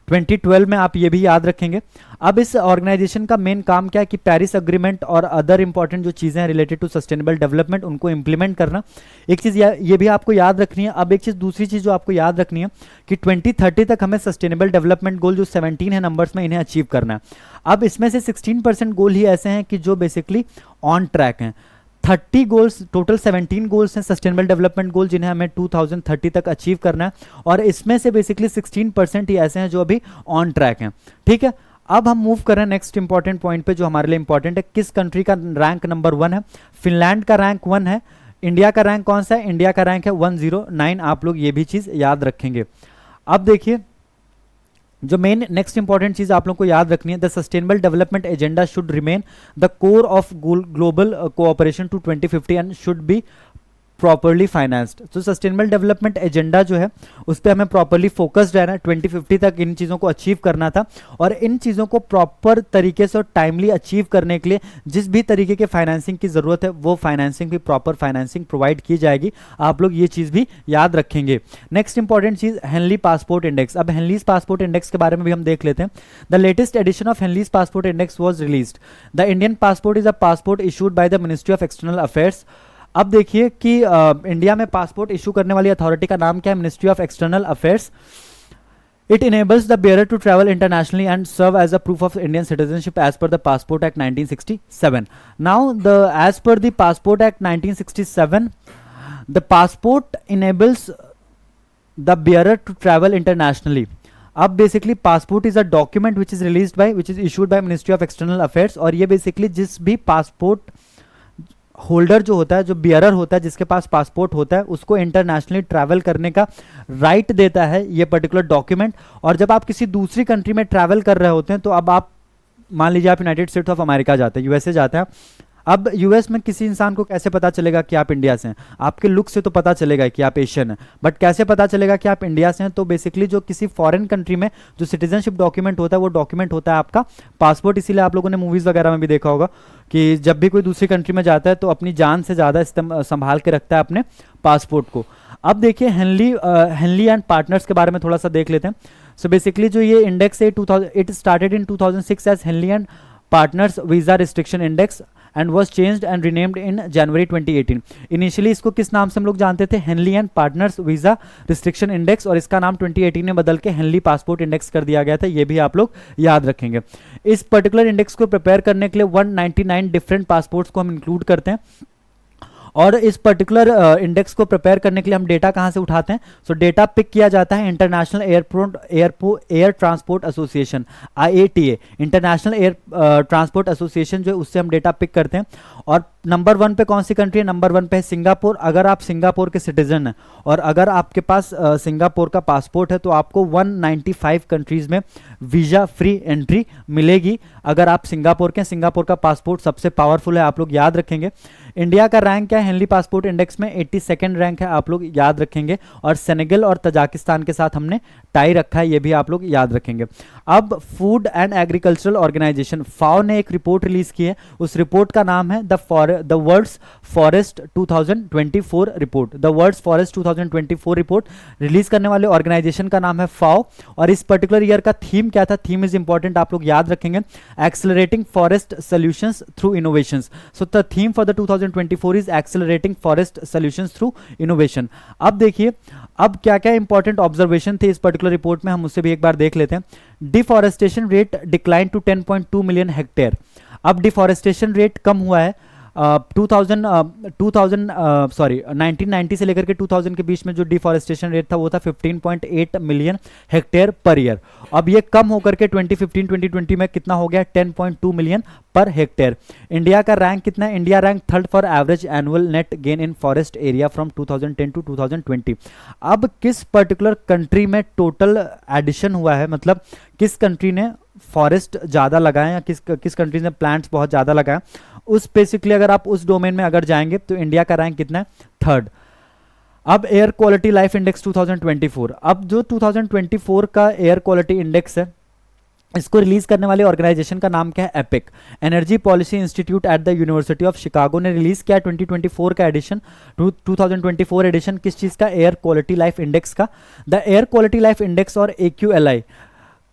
2012 में, आप ये भी याद रखेंगे। अब इस ऑर्गेनाइजेशन का मेन काम क्या है कि पेरिस अग्रीमेंट और अदर इंपॉर्टेंट जो चीज़ें हैं रिलेटेड टू सस्टेनेबल डेवलपमेंट उनको इंप्लीमेंट करना, एक चीज़ ये भी आपको याद रखनी है। अब एक चीज़ दूसरी चीज़ जो आपको याद रखनी है कि 2030 तक हमें सस्टेनेबल डेवलपमेंट गोल जो 17 है नंबर्स में, इन्हें अचीव करना है। अब इसमें से 16% गोल ही ऐसे हैं कि जो बेसिकली ऑन ट्रैक हैं। 30 गोल्स, टोटल 17 गोल्स हैं सस्टेनेबल डेवलपमेंट गोल जिन्हें हमें 2030 तक अचीव करना है, और इसमें से बेसिकली 16% ही ऐसे हैं जो अभी ऑन ट्रैक हैं, ठीक है। अब हम मूव कर रहे हैं नेक्स्ट इंपॉर्टेंट पॉइंट पे जो हमारे लिए इंपॉर्टेंट है, किस कंट्री का रैंक नंबर 1 है, फिनलैंड का रैंक 1 है। इंडिया का रैंक कौन सा है, इंडिया का रैंक है 109, आप लोग ये भी चीज़ याद रखेंगे। अब देखिए जो मेन नेक्स्ट इंपॉर्टेंट चीज आप लोग को याद रखनी है, the sustainable development agenda should remain the core of global cooperation to 2050 and should be properly financed. तो सस्टेनेबल डेवलपमेंट एजेंडा जो है उस पर हमें प्रॉपरली फोकस्ड रहना है, 2050 तक इन चीज़ों को अचीव करना था, और इन चीज़ों को प्रॉपर तरीके से और टाइमली अचीव करने के लिए जिस भी तरीके के फाइनेंसिंग की ज़रूरत है वो फाइनेंसिंग भी प्रॉपर फाइनेंसिंग प्रोवाइड की जाएगी, आप लोग ये चीज़ भी याद रखेंगे। नेक्स्ट इंपॉर्टेंट चीज़ हेनली पासपोर्ट इंडेक्स। अब हेनलीज पासपोर्ट इंडेक्स के बारे में भी हम देख लेते हैं। The latest edition of Henley's Passport Index was released. The Indian passport is a passport issued by the Ministry of External Affairs. अब देखिए कि इंडिया में पासपोर्ट इशू करने वाली अथॉरिटी का नाम क्या है, Ministry of External Affairs. It enables the bearer to travel internationally and serve as a proof of Indian citizenship as per the Passport Act 1967। Now as per the Passport Act 1967 the passport enables the bearer to travel internationally. अब basically passport is a document which is released by which is issued by Ministry of External Affairs, और ये basically जिस भी passport holder जो होता है, जो bearer होता है, जिसके पास पासपोर्ट होता है, उसको इंटरनेशनली ट्रैवल करने का राइट देता है ये पर्टिकुलर डॉक्यूमेंट। और जब आप किसी दूसरी कंट्री में ट्रैवल कर रहे होते हैं, तो अब आप मान लीजिए आप यूनाइटेड स्टेट्स ऑफ अमेरिका जाते हैं, यूएसए जाते हैं, अब यूएस में किसी इंसान को कैसे पता चलेगा कि आप इंडिया से हैं? आपके लुक से तो पता चलेगा कि आप एशियन हैं, बट कैसे पता चलेगा कि आप इंडिया से हैं? तो बेसिकली जो किसी फॉरेन कंट्री में जो सिटीजनशिप डॉक्यूमेंट होता है वो डॉक्यूमेंट होता है आपका पासपोर्ट। इसीलिए आप लोगों ने मूवीज़ वगैरह में भी देखा होगा कि जब भी कोई दूसरी कंट्री में जाता है तो अपनी जान से ज़्यादा संभाल के रखता है अपने पासपोर्ट को। अब देखिए हेनली एंड पार्टनर्स के बारे में थोड़ा सा देख लेते हैं। सो बेसिकली जो ये इंडेक्स है it started in 2006 as Henley and partners visa restriction index and was changed and renamed in January 2018। Initially इसको किस नाम से हम लोग जानते थे? Henley and partners visa restriction index, और इसका नाम 2018 में बदल के हेनली पासपोर्ट इंडेक्स कर दिया गया था। ये भी आप लोग याद रखेंगे। इस पर्टिकुलर इंडेक्स को प्रिपेयर करने के लिए 199 डिफरेंट पासपोर्ट्स को हम इंक्लूड करते हैं, और इस पर्टिकुलर इंडेक्स को प्रिपेयर करने के लिए हम डेटा कहाँ से उठाते हैं? सो डेटा पिक किया जाता है international air transport association, IATA, international air transport association जो है उससे हम डेटा पिक करते हैं। और नंबर 1 पे कौन सी कंट्री है? नंबर 1 पे है सिंगापुर। अगर आप सिंगापुर के सिटीजन हैं और अगर आपके पास सिंगापुर का पासपोर्ट है तो आपको 195 कंट्रीज में वीज़ा फ्री एंट्री मिलेगी अगर आप सिंगापुर के। सिंगापुर का पासपोर्ट सबसे पावरफुल है, आप लोग याद रखेंगे। इंडिया का रैंक क्या है हेनली पासपोर्ट इंडेक्स में? 82nd रैंक है, आप लोग याद रखेंगे। और सेनेगल और तजाकिस्तान के साथ हमने टाई रखा है, ये भी आप लोग याद रखेंगे। अब फूड एंड एग्रीकल्चरल ऑर्गेनाइजेशन फाओ ने एक रिपोर्ट रिलीज की है, उस रिपोर्ट का नाम है the world's forest 2024 report. The world's forest 2024 report release करने वाले ऑर्गेनाइजेशन का नाम है फाओ। और इस पर्टिकुलर ईयर का थीम क्या था, थीम इज इंपॉर्टेंट, आप लोग याद रखेंगे, accelerating forest solutions through innovations. So the theme for the 2024 is accelerating forest solutions through innovation. अब देखिए अब क्या क्या इंपॉर्टेंट ऑब्जर्वेशन थे इस पर्टिकुलर रिपोर्ट में, हम उससे भी एक बार देख लेते हैं। Deforestation rate decline to 10.2 million hectare. अब डिफॉरेस्टेशन रेट कम हुआ है 1990 से लेकर के 2000 के बीच में जो डिफॉरेस्टेशन रेट था वो था 15.8 मिलियन हेक्टेयर पर ईयर। अब ये कम होकर के 2015-2020 में कितना हो गया, 10.2 मिलियन पर हेक्टेयर। इंडिया का रैंक कितना है, India rank third for average annual net gain in forest area from 2010 to 2020। अब किस पर्टिकुलर कंट्री में टोटल एडिशन हुआ है, मतलब किस कंट्री ने फॉरेस्ट ज़्यादा लगाए या किस कंट्री ने प्लांट्स बहुत ज़्यादा लगाए, उस बेसिकली अगर आप उस डोमेन में अगर जाएंगे तो इंडिया का रैंक कितना है, थर्ड। अब एयर क्वालिटी लाइफ इंडेक्स 2024, अब जो 2024 का एयर क्वालिटी इंडेक्स है इसको रिलीज करने वाले ऑर्गेनाइजेशन का नाम क्या है, epic. Energy policy institute at the university of Chicago ने रिलीज किया 2024 का एडिशन, 2024 एडिशन किस चीज का, एयर क्वालिटी लाइफ इंडेक्स का। The air quality life index और AQLI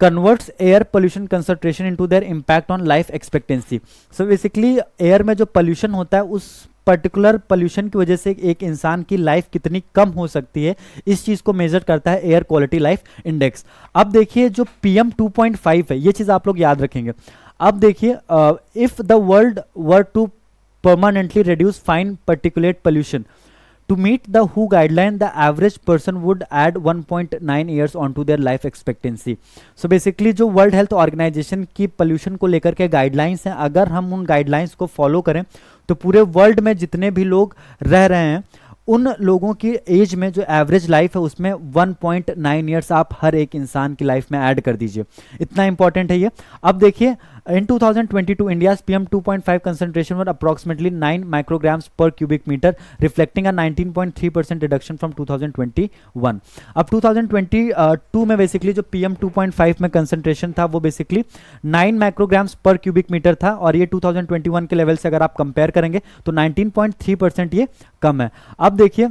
converts air pollution concentration into their impact on life expectancy. So basically air में जो पोल्यूशन होता है उस पर्टिकुलर पोल्यूशन की वजह से एक इंसान की लाइफ कितनी कम हो सकती है, इस चीज को मेजर करता है एयर क्वालिटी लाइफ इंडेक्स। अब देखिए जो PM 2.5 है, ये चीज आप लोग याद रखेंगे। अब देखिए if the world were to permanently reduce fine particulate pollution to meet the WHO guideline, the average person would add 1.9 years onto their life expectancy. So basically जो वर्ल्ड हेल्थ ऑर्गेनाइजेशन की पोल्यूशन को लेकर के guidelines हैं, अगर हम उन guidelines को फॉलो करें तो पूरे वर्ल्ड में जितने भी लोग रह रहे हैं उन लोगों की एज में जो एवरेज लाइफ है उसमें 1.9 ईयर्स आप हर एक इंसान की लाइफ में ऐड कर दीजिए, इतना इंपॉर्टेंट है ये। अब देखिए in 2022 India's PM 2.5 concentration were approximately 9 micrograms per cubic meter, reflecting a 19.3% reduction from 2021. अब 2022 में बेसिकली जो PM 2.5 में कंसंट्रेशन था वो बेसिकली 9 माइक्रोग्राम्स पर क्यूबिक मीटर था, और ये 2021 के लेवल से अगर आप कंपेयर करेंगे तो 19.3% ये कम है। अब देखिए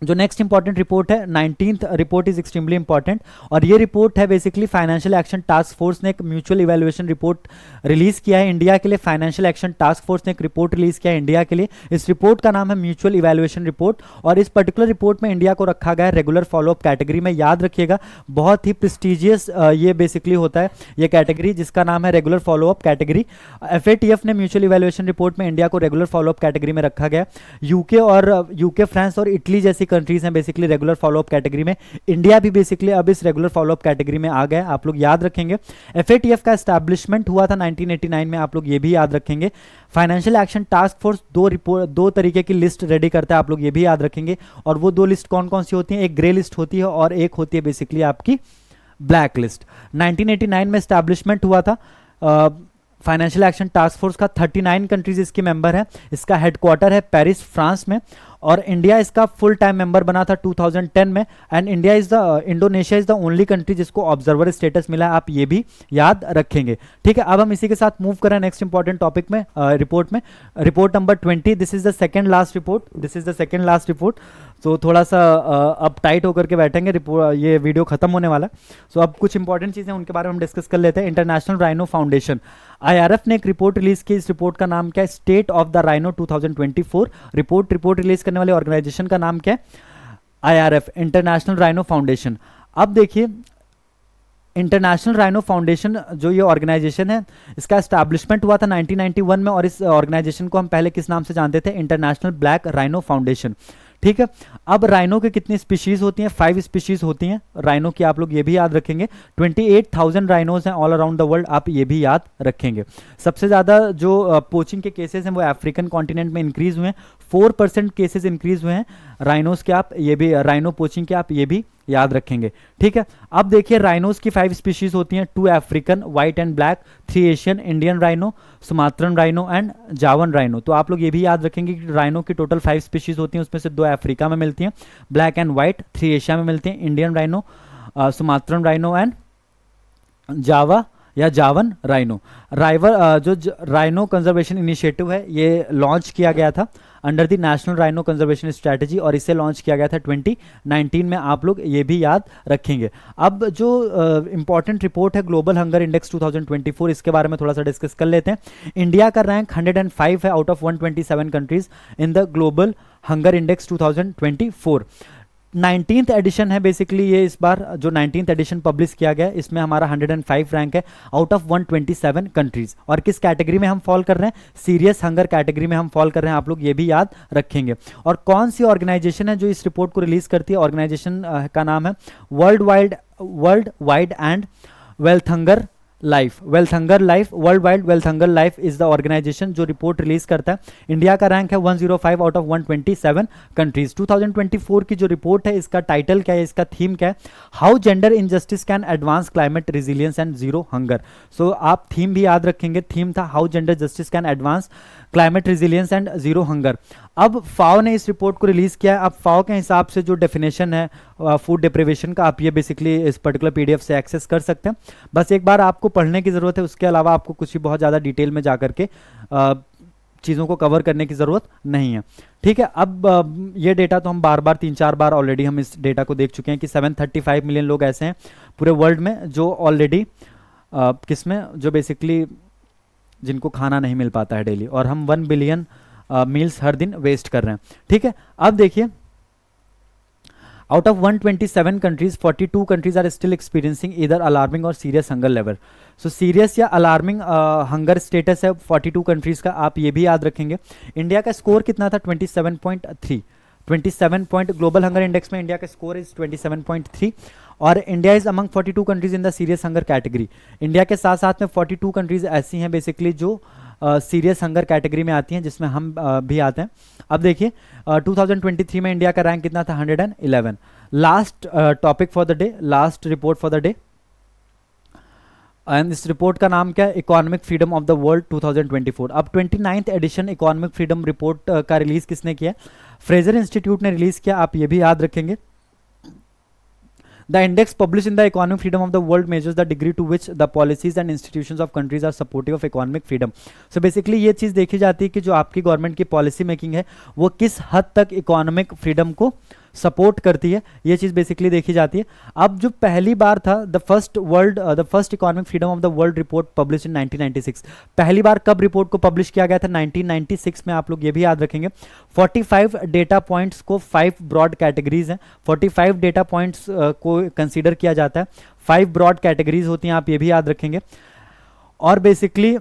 जो नेक्स्ट इंपॉर्टेंट रिपोर्ट है 19th report is extremely important, और ये रिपोर्ट है basically financial action task force ने एक म्यूचुअल इवैल्यूएशन रिपोर्ट रिलीज किया है इंडिया के लिए। फाइनेंशियल एक्शन टास्क फोर्स ने एक रिपोर्ट रिलीज किया है इंडिया के लिए, इस रिपोर्ट का नाम है म्यूचुअल इवैल्यूएशन रिपोर्ट, और इस पर्टिकुलर रिपोर्ट में इंडिया को रखा गया है रेगुलर फॉलोअप कैटेगरी में। याद रखिएगा बहुत ही प्रेस्टिजियस ये बेसिकली होता है ये कैटेगरी जिसका नाम है रेगुलर फॉलोअप कैटेगरी। FATF ने म्यूचुअल इवैल्यूएशन रिपोर्ट में इंडिया को रेगुलर फॉलोअप कैटेगरी में रखा गया। यूके फ्रांस और इटली जैसी कंट्रीज हैं बेसिकली रेगुलर फॉलोअप कैटेगरी में, इंडिया भी बेसिकली अब इस रेगुलर फॉलोअप कैटेगरी में आ गया, आप लोग याद रखेंगे। FATF का एस्टैब्लिशमेंट हुआ था 1989 में, आप लोग ये भी याद रखेंगे। फाइनेंशियल एक्शन टास्क फोर्स दो तरीके की लिस्ट रेडी करता है, आप लोग ये भी याद रखेंगे, और वो दो लिस्ट कौन कौन सी होती हैं, एक ग्रे लिस्ट होती है और एक होती है बेसिकली आपकी ब्लैक लिस्ट। 1989 में एस्टैब्लिशमेंट हुआ था फाइनेंशियल एक्शन टास्क फोर्स का, 39 कंट्रीज इसके मेंबर है, इसका हेडक्वार्टर है पेरिस फ्रांस में, और इंडिया इसका फुल टाइम मेंबर बना था 2010 में। And Indonesia is the only country जिसको ऑब्जर्वर स्टेटस मिला है, आप ये भी याद रखेंगे। ठीक है, अब हम इसी के साथ मूव करें नेक्स्ट इंपॉर्टेंट टॉपिक में, रिपोर्ट में, report number 20। This is the second last report, तो थोड़ा सा अब टाइट होकर के बैठेंगे, ये वीडियो खत्म होने वाला है। सो अब कुछ इंपॉर्टेंट चीजें उनके बारे में हम डिस्कस कर लेते हैं। इंटरनेशनल राइनो फाउंडेशन IRF ने एक रिपोर्ट रिलीज की, इस रिपोर्ट का नाम क्या है, state of the rhino 2024 report release करने वाले ऑर्गेनाइजेशन का नाम क्या है, IRF इंटरनेशनल राइनो फाउंडेशन। अब देखिए इंटरनेशनल राइनो फाउंडेशन जो ये ऑर्गेनाइजेशन है इसका एस्टैब्लिशमेंट हुआ था 1991 में, और इस ऑर्गेनाइजेशन को हम पहले किस नाम से जानते थे, इंटरनेशनल ब्लैक राइनो फाउंडेशन। ठीक है, अब राइनो की कितनी स्पीशीज होती हैं, 5 स्पीशीज होती हैं राइनो की, आप लोग ये भी याद रखेंगे। 28,000 राइनोज हैं ऑल अराउंड द वर्ल्ड, आप ये भी याद रखेंगे। सबसे ज़्यादा जो पोचिंग के केसेस हैं वो अफ्रीकन कॉन्टिनेंट में इंक्रीज हुए हैं, 4% केसेस इंक्रीज हुए हैं राइनोज के, आप ये भी राइनो पोचिंग के आप ये भी याद रखेंगे। ठीक है, अब देखिए राइनोज की 5 स्पीशीज होती हैं, 2 African white and black, 3 Asian, Indian rhino, Sumatran rhino and जावन राइनो। तो आप लोग ये भी याद रखेंगे कि राइनो की टोटल 5 स्पीशीज होती हैं, उसमें से 2 अफ्रीका में मिलती हैं ब्लैक एंड व्हाइट, 3 एशिया में मिलती हैं, Indian rhino, Sumatran rhino and Java या जावन राइनो। जो राइनो कंजर्वेशन इनिशिएटिव है ये लॉन्च किया गया था under the national rhino conservation strategy, और इसे लॉन्च किया गया था 2019 में। आप लोग ये भी याद रखेंगे। अब जो इंपॉर्टेंट रिपोर्ट है ग्लोबल हंगर इंडेक्स 2024, इसके बारे में थोड़ा सा डिस्कस कर लेते हैं। इंडिया का रैंक 105 है out of 127 countries in the global hunger index 2024। 19th edition है बेसिकली ये, इस बार जो 19th एडिशन पब्लिश किया गया है इसमें हमारा 105 रैंक है आउट ऑफ 127 कंट्रीज। और किस कैटेगरी में हम फॉल कर रहे हैं? सीरियस हंगर कैटेगरी में हम फॉल कर रहे हैं, आप लोग ये भी याद रखेंगे। और कौन सी ऑर्गेनाइजेशन है जो इस रिपोर्ट को रिलीज करती है? ऑर्गेनाइजेशन का नाम है world wide and wealth hunger life. World wide wealth hunger life is the organisation जो रिपोर्ट रिलीज करता है। इंडिया का रैंक है 105 आउट ऑफ 127 कंट्रीज। 2024 की जो रिपोर्ट है इसका टाइटल क्या है, इसका थीम क्या है? How gender injustice can advance climate resilience and zero hunger. So आप थीम भी याद रखेंगे, थीम था how gender justice can advance climate resilience and zero hunger. अब फाओ ने इस रिपोर्ट को रिलीज किया है। अब फाओ के हिसाब से जो डेफिनेशन है फूड डिप्रिवेशन का, आप ये बेसिकली इस पर्टिकुलर पीडीएफ से एक्सेस कर सकते हैं। बस एक बार आपको पढ़ने की ज़रूरत है, उसके अलावा आपको कुछ भी बहुत ज़्यादा डिटेल में जा करके चीज़ों को कवर करने की ज़रूरत नहीं है। ठीक है, अब ये डेटा तो हम बार बार 3-4 बार ऑलरेडी हम इस डेटा को देख चुके हैं कि 735 मिलियन लोग ऐसे हैं पूरे वर्ल्ड में जो ऑलरेडी किसमें, जो बेसिकली जिनको खाना नहीं मिल पाता है डेली, और हम 1 बिलियन मील्स हर दिन वेस्ट कर रहे हैं। ठीक है, अब देखिए out of 127 countries 42 countries are still experiencing either alarming और serious hunger level. So serious या अलार्मिंग हंगर स्टेटस है 42 कंट्रीज का, आप ये भी याद रखेंगे। इंडिया का स्कोर कितना था? 27.3। 27 पॉइंट ग्लोबल हंगर इंडेक्स में इंडिया का स्कोर इज 27.3, और India is among 42 countries in the serious hunger category. India के साथ साथ में 42 कंट्रीज ऐसी हैं बेसिकली जो सीरियस हंगर कैटेगरी में आती हैं, जिसमें हम भी आते हैं। अब देखिए 2023 में इंडिया का रैंक कितना था? 111। Last topic for the day, last report for the day, and इस रिपोर्ट का नाम क्या है? Economic freedom of the world 2024। अब 29th edition economic freedom report का रिलीज किसने किया? फ्रेजर इंस्टीट्यूट ने रिलीज किया, आप ये भी याद रखेंगे। The index published in the economic freedom of the world measures the degree to which the policies and institutions of countries are supportive of economic freedom. So basically ये चीज़ देखी जाती है कि जो आपकी गवर्नमेंट की पॉलिसी मेकिंग है वो किस हद तक इकोनॉमिक फ्रीडम को सपोर्ट करती है, ये चीज़ बेसिकली देखी जाती है। अब जो पहली बार था the first economic freedom of the world report publish in 1996। पहली बार कब रिपोर्ट को पब्लिश किया गया था? 1996 में। आप लोग ये भी याद रखेंगे। 45 डेटा पॉइंट्स को 5 ब्रॉड कैटेगरीज हैं, 45 डेटा पॉइंट्स को कंसीडर किया जाता है, 5 ब्रॉड कैटेगरीज होती हैं, आप ये भी याद रखेंगे। और बेसिकली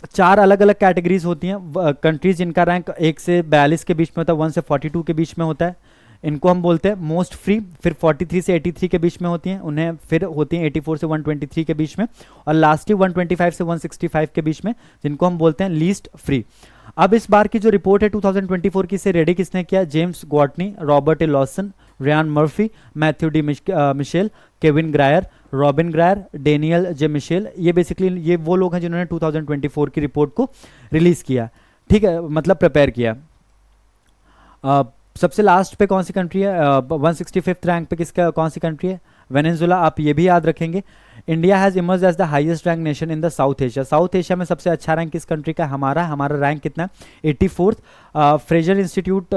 4 अलग अलग कैटेगरीज होती हैं कंट्रीज जिनका रैंक 1 से 42 के बीच में होता है, 1 से 42 के बीच में होता है, इनको हम बोलते हैं मोस्ट फ्री। फिर 43 से 83 के बीच में होती हैं, उन्हें फिर होती हैं 84 से 123 के बीच में, और लास्टली 125 से 165 के बीच में, जिनको हम बोलते हैं लीस्ट फ्री। अब इस बार की जो रिपोर्ट है 2024 की, से रेडी किसने किया? James Gwartney, Robert A Lawson, Ryan Murphy, Matthew D Mitchell, Kevin Grier, Robin Grier, Daniel J Mitchell. ये बेसिकली ये वो लोग हैं जिन्होंने 2024 की रिपोर्ट को रिलीज किया। ठीक है, मतलब प्रिपेयर किया। सबसे लास्ट पे कौन सी कंट्री है? 165th रैंक पे किसका कौन सी कंट्री है? वेनेजुला, आप ये भी याद रखेंगे। India has emerge as the highest rank nation in the South Asia. South Asia में सबसे अच्छा रैंक किस कंट्री का? हमारा रैंक कितना है? 84th। फ्रेजर इंस्टीट्यूट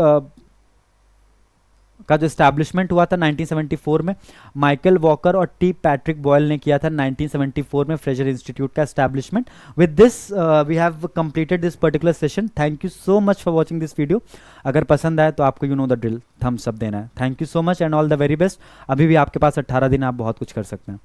का जो एस्टैब्लिशमेंट हुआ था 1974 में, माइकल वॉकर और टी पैट्रिक बॉयल ने किया था 1974 में फ्रेजर इंस्टीट्यूट का establishment. With this we have completed this particular session. Thank you so much for watching this video. अगर पसंद आए तो आपको you know the drill, Thums up देना है। Thank you so much and all the very best. अभी भी आपके पास 18 दिन, आप बहुत कुछ कर सकते हैं।